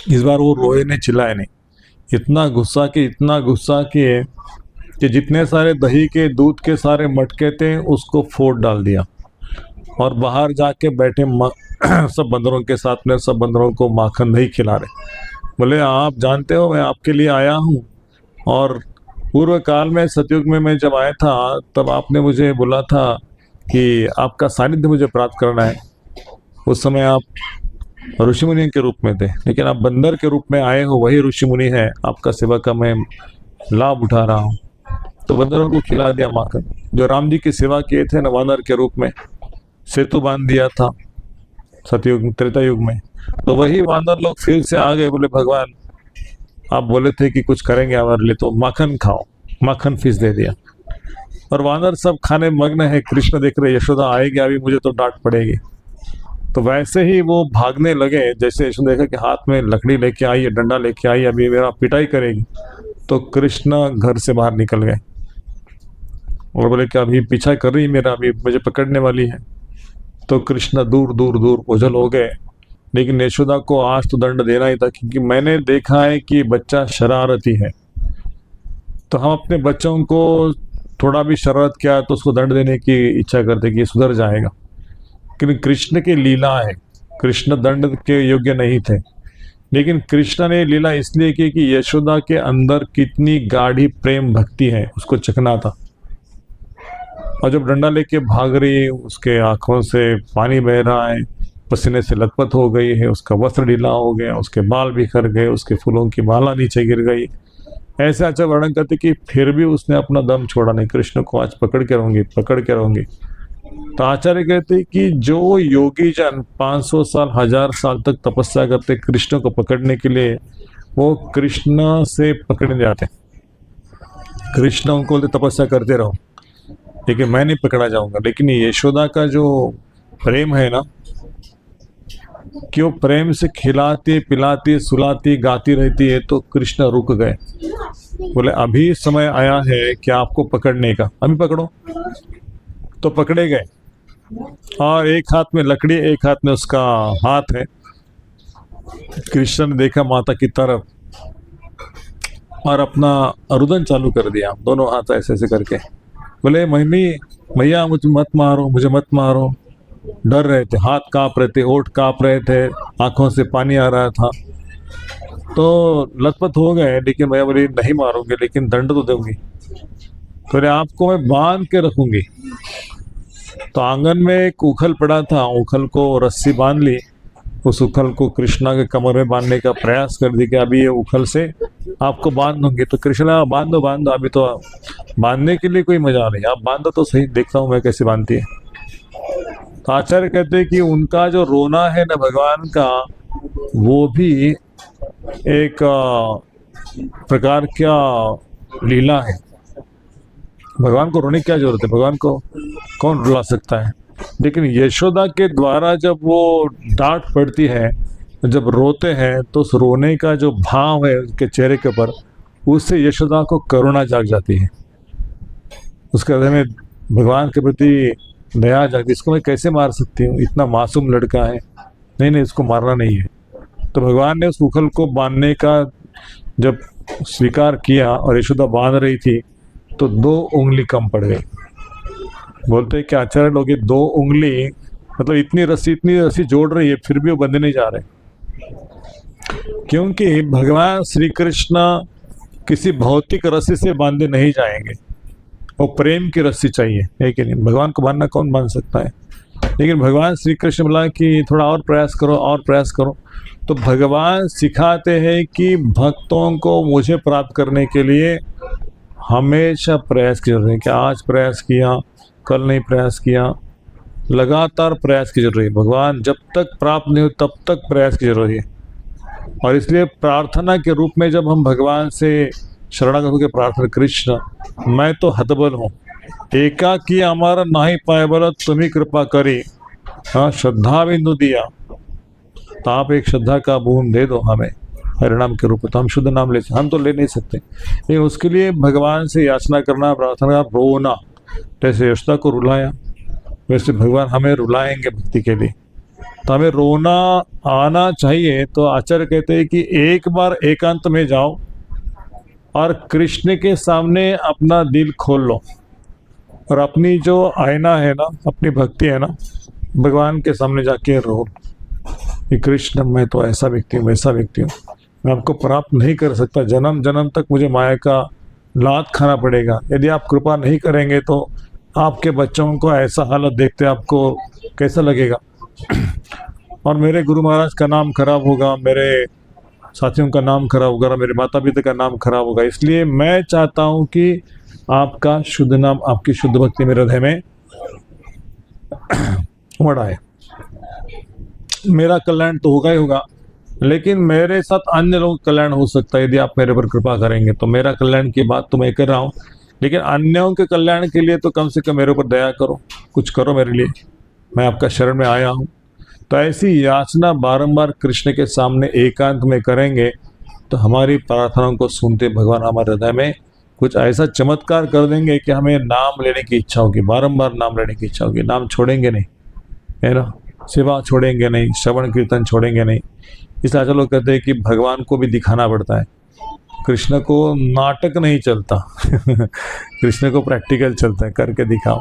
इस बार वो रोए नहीं, चिल्लाए नहीं, इतना गुस्सा किए कि जितने सारे दही के दूध के सारे मटके थे उसको फोड़ डाल दिया, और बाहर जाके बैठे सब बंदरों के साथ में, सब बंदरों को माखन नहीं खिला रहे। बोले आप जानते हो मैं आपके लिए आया हूँ, और पूर्व काल में सतयुग में मैं जब आया था तब आपने मुझे बोला था कि आपका सानिध्य मुझे प्राप्त करना है। उस समय आप ऋषि मुनि के रूप में थे, लेकिन आप बंदर के रूप में आए हो, वही ऋषि मुनि है, आपका सेवा का मैं लाभ उठा रहा हूँ। तो बंदरों को खिला दिया माखन। जो राम जी की सेवा किए थे ना वानर के रूप में, सेतु बांध दिया था सतयुग त्रेता युग में, तो वही वानर लोग फिर से आ गए, बोले भगवान आप बोले थे कि कुछ करेंगे हमारे लिए, तो माखन खाओ। माखन फीस दे दिया, और वानर सब खाने मग्न है। कृष्ण देख रहे यशोदा आएगी अभी, मुझे तो डांट पड़ेगी। तो वैसे ही वो भागने लगे। जैसे यशोदा देखा कि हाथ में लकड़ी लेके आई है, डंडा लेके आई, अभी मेरा पिटाई करेगी, तो कृष्ण घर से बाहर निकल गए और बोले कि अभी पीछा कर रही मेरा, अभी मुझे पकड़ने वाली है। तो कृष्ण दूर दूर दूर ओझल हो गए। लेकिन यशोदा को आज तो दंड देना ही था, क्योंकि मैंने देखा है कि बच्चा शरारती है। तो हम अपने बच्चों को थोड़ा भी शरारत किया तो उसको दंड देने की इच्छा करते कि ये सुधर जाएगा। लेकिन कृष्ण की लीला है, कृष्ण दंड के योग्य नहीं थे। लेकिन कृष्ण ने लीला इसलिए की कि यशोदा के अंदर कितनी गाढ़ी प्रेम भक्ति है उसको चखना था। और जब डंडा लेके भाग रही, उसके आंखों से पानी बह रहा है, पसीने से लथपथ हो गई है, उसका वस्त्र ढीला हो गया, उसके बाल बिखर गए, उसके फूलों की माला नीचे गिर गई, ऐसे अच्छा वर्णन करते कि फिर भी उसने अपना दम छोड़ा नहीं। कृष्ण को आज पकड़ के रहूंगी। तो आचार्य कहते कि जो योगी जन 500 साल 1000 साल तक तपस्या करते कृष्ण को पकड़ने के लिए, वो कृष्ण से पकड़ने जाते। कृष्ण उनको बोलते तपस्या करते रहो, लेकिन मैं नहीं पकड़ा जाऊंगा। लेकिन यशोदा का जो प्रेम है ना, कि वो प्रेम से खिलाती पिलाती सुलाती गाती रहती है, तो कृष्ण रुक गए। बोले अभी समय आया है कि आपको पकड़ने का, अभी पकड़ो। तो पकड़े गए, और एक हाथ में लकड़ी, एक हाथ में उसका हाथ है। कृष्ण ने देखा माता की तरफ और अपना रुदन चालू कर दिया, दोनों हाथ ऐसे ऐसे करके। बोले मैया मुझे मत मारो। डर रहे थे, हाथ कांप रहे थे, होठ कांप रहे थे, आंखों से पानी आ रहा था। तो लथपथ हो गए, लेकिन मैया बोली नहीं मारूंगी, लेकिन दंड तो दूंगी। तो आपको मैं बांध के रखूंगी। तो आंगन में एक उखल पड़ा था, उखल को रस्सी बांध ली उस उखल को कृष्णा के कमर में बांधने का प्रयास कर दी कि अभी ये उखल से आपको बांध दूंगी। तो कृष्णा बांध दो बांध दो, अभी तो बांधने के लिए कोई मजा नहीं, आप बांध दो तो सही, देखता हूँ मैं कैसे बांधती है। तो आचार्य कहते हैं कि उनका जो रोना है ना भगवान का, वो भी एक प्रकार क्या लीला है। भगवान को रोने की क्या जरूरत है, भगवान को कौन रुला सकता है। लेकिन यशोदा के द्वारा जब वो डांट पड़ती है, जब रोते हैं, तो उस रोने का जो भाव है उनके चेहरे के ऊपर, उससे यशोदा को करुणा जाग जाती है, उसके हृदय में भगवान के प्रति दया जागती। इसको मैं कैसे मार सकती हूँ, इतना मासूम लड़का है, नहीं नहीं इसको मारना नहीं है। तो भगवान ने उस उखल को बांधने का जब स्वीकार किया और यशोदा बांध रही थी, तो 2 उंगली कम पड़ गई। बोलते हैं कि आचार्य लोग ये 2 उंगली मतलब इतनी रस्सी जोड़ रही है, फिर भी वो बंधे नहीं जा रहे, क्योंकि भगवान श्री कृष्ण किसी भौतिक रस्सी से बांधे नहीं जाएंगे, वो प्रेम की रस्सी चाहिए, है कि नहीं। भगवान को बांधना कौन बांध सकता है। लेकिन भगवान श्री कृष्ण बोला कि थोड़ा और प्रयास करो और प्रयास करो। तो भगवान सिखाते हैं कि भक्तों को मुझे प्राप्त करने के लिए हमेशा प्रयास की जरूरत है। कि आज प्रयास किया, कल नहीं प्रयास किया, लगातार प्रयास की जरूरत है। भगवान जब तक प्राप्त नहीं हो तब तक प्रयास की जरूरत है। और इसलिए प्रार्थना के रूप में जब हम भगवान से शरणागत होकर प्रार्थना, कृष्ण मैं तो हतबल हूँ, एकाकी हमारा नाही पाए बल तुम्ही कृपा करी, हाँ श्रद्धा बिंदु दिया, तो आप एक श्रद्धा का बूंद दे दो हमें हरिनाम के रूप में, तो हम शुद्ध नाम ले सकते। हम तो ले नहीं सकते, लेकिन उसके लिए भगवान से याचना करना, प्रार्थना, रोना। जैसे यशोदा को रुलाया, वैसे भगवान हमें रुलाएंगे भक्ति के लिए, तो हमें रोना आना चाहिए। तो आचार्य कहते हैं कि एक बार एकांत में जाओ और कृष्ण के सामने अपना दिल खोल लो, और अपनी जो आईना है ना, अपनी भक्ति है ना, भगवान के सामने जाके रो कि कृष्ण मैं तो ऐसा व्यक्ति हूँ, वैसा व्यक्ति हूँ, मैं आपको प्राप्त नहीं कर सकता, जन्म जन्म तक मुझे माया का लात खाना पड़ेगा। यदि आप कृपा नहीं करेंगे तो आपके बच्चों को ऐसा हालत देखते आपको कैसा लगेगा, और मेरे गुरु महाराज का नाम खराब होगा, मेरे साथियों का नाम खराब होगा, मेरे माता पिता का नाम खराब होगा। इसलिए मैं चाहता हूँ कि आपका शुद्ध नाम, आपकी शुद्ध भक्ति मेरे हृदय में उमड़ आए। मेरा कल्याण तो होगा ही होगा, लेकिन मेरे साथ अन्य लोगों का कल्याण हो सकता है यदि आप मेरे पर कृपा करेंगे। तो मेरा कल्याण की बात तो मैं कर रहा हूँ, लेकिन अन्यों के कल्याण के लिए तो कम से कम मेरे ऊपर दया करो, कुछ करो मेरे लिए, मैं आपका शरण में आया हूँ। तो ऐसी याचना बारंबार कृष्ण के सामने एकांत में करेंगे तो हमारी प्रार्थनाओं को सुनते भगवान हमारे हृदय में कुछ ऐसा चमत्कार कर देंगे कि हमें नाम लेने की इच्छा होगी, बारंबार नाम लेने की इच्छा होगी। नाम छोड़ेंगे नहीं, है ना, सेवा छोड़ेंगे नहीं, श्रवण कीर्तन छोड़ेंगे नहीं। इसलिए आचार्य लोग कहते हैं कि भगवान को भी दिखाना पड़ता है, कृष्ण को नाटक नहीं चलता कृष्ण को प्रैक्टिकल चलता है, करके दिखाओ।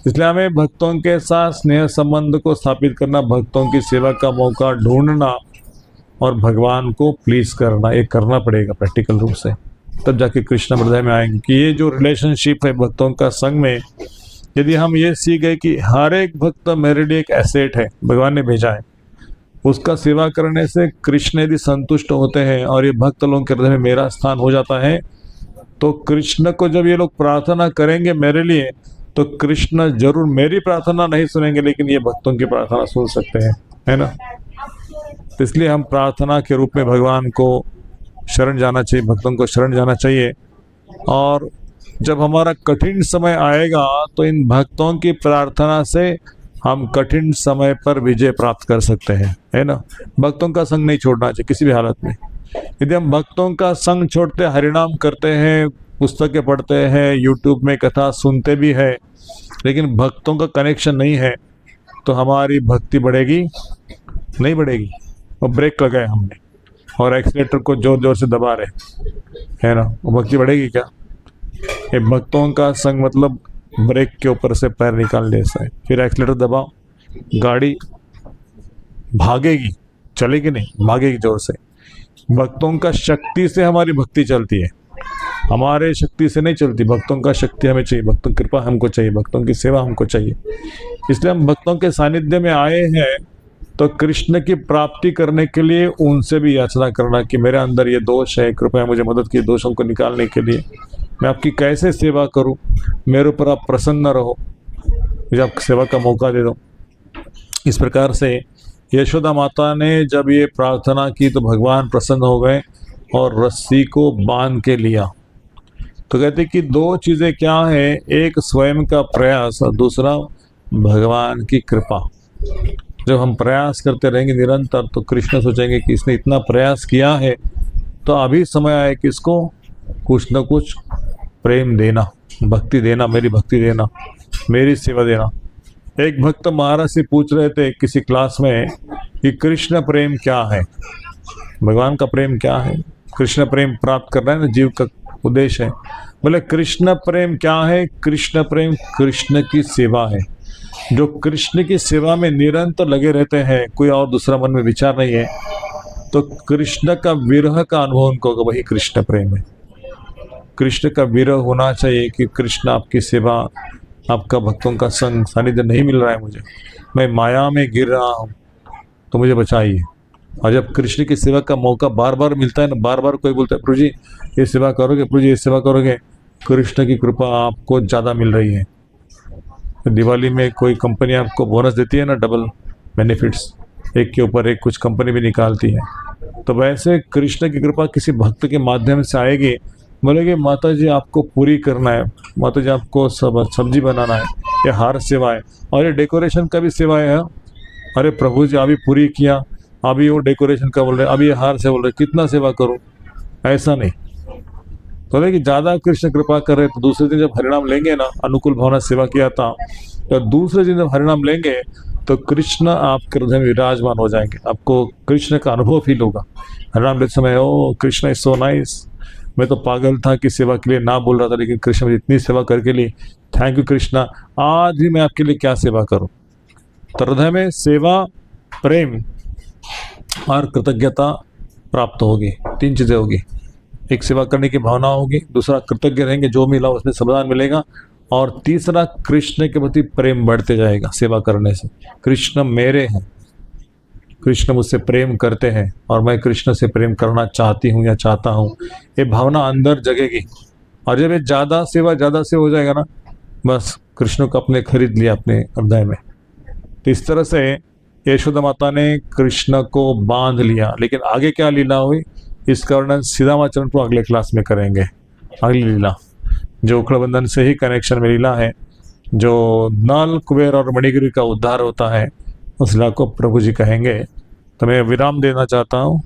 इसलिए हमें भक्तों के साथ स्नेह संबंध को स्थापित करना, भक्तों की सेवा का मौका ढूंढना और भगवान को प्लीज करना, ये करना पड़ेगा प्रैक्टिकल रूप से, तब जाके कृष्ण हृदय में आएंगे। कि ये जो रिलेशनशिप है भक्तों का संग में, यदि हम ये सीख गए कि हर एक भक्त मेरे लिए एक एसेट है, भगवान ने भेजा है, उसका सेवा करने से कृष्ण यदि संतुष्ट होते हैं और ये भक्त लोगों के हृदय में मेरा स्थान हो जाता है, तो कृष्ण को जब ये लोग प्रार्थना करेंगे मेरे लिए, तो कृष्ण जरूर मेरी प्रार्थना नहीं सुनेंगे, लेकिन ये भक्तों की प्रार्थना सुन सकते हैं, है ना। तो इसलिए हम प्रार्थना के रूप में भगवान को शरण जाना चाहिए, भक्तों को शरण जाना चाहिए। और जब हमारा कठिन समय आएगा तो इन भक्तों की प्रार्थना से हम कठिन समय पर विजय प्राप्त कर सकते हैं, है ना। भक्तों का संग नहीं छोड़ना चाहिए किसी भी हालत में। यदि हम भक्तों का संग छोड़ते हरिनाम करते हैं, पुस्तकें पढ़ते हैं, यूट्यूब में कथा सुनते भी है, लेकिन भक्तों का कनेक्शन नहीं है, तो हमारी भक्ति बढ़ेगी नहीं बढ़ेगी। और ब्रेक लगाए हमने और एक्सीलेटर को जोर जोर से दबा रहे, है ना, वो भक्ति बढ़ेगी क्या। ये भक्तों का संग मतलब ब्रेक के ऊपर से पैर निकाल जैसा है, फिर एक्सीलेटर दबाओ, गाड़ी भागेगी, चलेगी नहीं, भागेगी जोर से। भक्तों का शक्ति से हमारी भक्ति चलती है, हमारे शक्ति से नहीं चलती। भक्तों का शक्ति हमें चाहिए, भक्तों की कृपा हमको चाहिए, भक्तों की सेवा हमको चाहिए। इसलिए हम भक्तों के सानिध्य में आए हैं तो कृष्ण की प्राप्ति करने के लिए उनसे भी याचना करना कि मेरे अंदर ये दोष है, कृपया मुझे मदद की दोषों को निकालने के लिए, मैं आपकी कैसे सेवा करूं, मेरे ऊपर आप प्रसन्न रहो, मुझे आप सेवा का मौका दे दो। इस प्रकार से यशोदा माता ने जब ये प्रार्थना की तो भगवान प्रसन्न हो गए और रस्सी को बांध के लिया। तो कहते कि दो चीज़ें क्या है, एक स्वयं का प्रयास और दूसरा भगवान की कृपा। जब हम प्रयास करते रहेंगे निरंतर तो कृष्ण सोचेंगे कि इसने इतना प्रयास किया है तो अभी समय आए कि इसको कुछ न कुछ प्रेम देना, भक्ति देना, मेरी भक्ति देना, मेरी सेवा देना। एक भक्त महाराज से पूछ रहे थे किसी क्लास में कि कृष्ण प्रेम क्या है, भगवान का प्रेम क्या है, कृष्ण प्रेम प्राप्त करना है ना जीव का उद्देश्य है। बोले कृष्ण प्रेम क्या है, कृष्ण प्रेम कृष्ण की सेवा है। जो कृष्ण की सेवा में निरंतर लगे रहते हैं, कोई और दूसरा मन में विचार नहीं है, तो कृष्ण का विरह का अनुभव उनको होगा, वही कृष्ण प्रेम है। कृष्ण का विरह होना चाहिए कि कृष्ण आपकी सेवा, आपका भक्तों का संग सानिध्य नहीं मिल रहा है मुझे, मैं माया में गिर रहा हूँ, तो मुझे बचाइए। और जब कृष्ण की सेवा का मौका बार बार मिलता है ना, बार बार कोई बोलता है प्रभु जी ये सेवा करोगे, प्रभु जी ये सेवा करोगे, कृष्ण की कृपा आपको ज़्यादा मिल रही है। दिवाली में कोई कंपनी आपको बोनस देती है ना, डबल बेनिफिट्स, एक के ऊपर एक कुछ कंपनी भी निकालती है। तो वैसे कृष्ण की कृपा किसी भक्त के माध्यम से आएगी, बोलेगे माता जी आपको पूरी करना है, माता जी आपको सब्जी बनाना है, ये हार सेवा है और ये डेकोरेशन का भी सेवा है। अरे प्रभु जी अभी पूरी किया, अभी वो डेकोरेशन का बोल रहे, अभी ये हार से बोल रहे, कितना सेवा करूं? ऐसा नहीं। तो देखिए ज़्यादा कृष्ण कृपा कर रहे तो दूसरे दिन जब हरिनाम लेंगे ना, अनुकूल भावना सेवा किया था, तो दूसरे दिन जब हरिनाम लेंगे तो कृष्ण आपके हृदय में विराजमान हो जाएंगे, आपको कृष्ण का अनुभव फील होगा। हरिनाम लेते समय ओ कृष्ण इज सो नाइस, मैं तो पागल था कि सेवा के लिए ना बोल रहा था, लेकिन कृष्ण मुझे इतनी सेवा करके लिए, थैंक यू कृष्णा, आज भी मैं आपके लिए क्या सेवा करूं। तो हृदय में सेवा, प्रेम और कृतज्ञता प्राप्त होगी। तीन चीज़ें होगी, एक सेवा करने की भावना होगी, दूसरा कृतज्ञ रहेंगे, जो मिला उसमें समाधान मिलेगा, और तीसरा कृष्ण के प्रति प्रेम बढ़ते जाएगा सेवा करने से। कृष्ण मेरे हैं, कृष्ण मुझसे प्रेम करते हैं और मैं कृष्ण से प्रेम करना चाहती हूँ या चाहता हूँ, ये भावना अंदर जगेगी। और जब ये ज़्यादा सेवा हो जाएगा ना, बस कृष्ण को अपने खरीद लिया अपने हृदय में। तो इस तरह से यशोदा माता ने कृष्ण को बांध लिया। लेकिन आगे क्या लीला हुई, इसका वर्णन सीधामाचरण को अगले क्लास में करेंगे। अगली लीला जो उखड़बंधन से ही कनेक्शन में लीला है, जो नल कुबेर और मणिगिरी का उद्धार होता है, उस लीला को प्रभु जी कहेंगे। तो मैं विराम देना चाहता हूँ।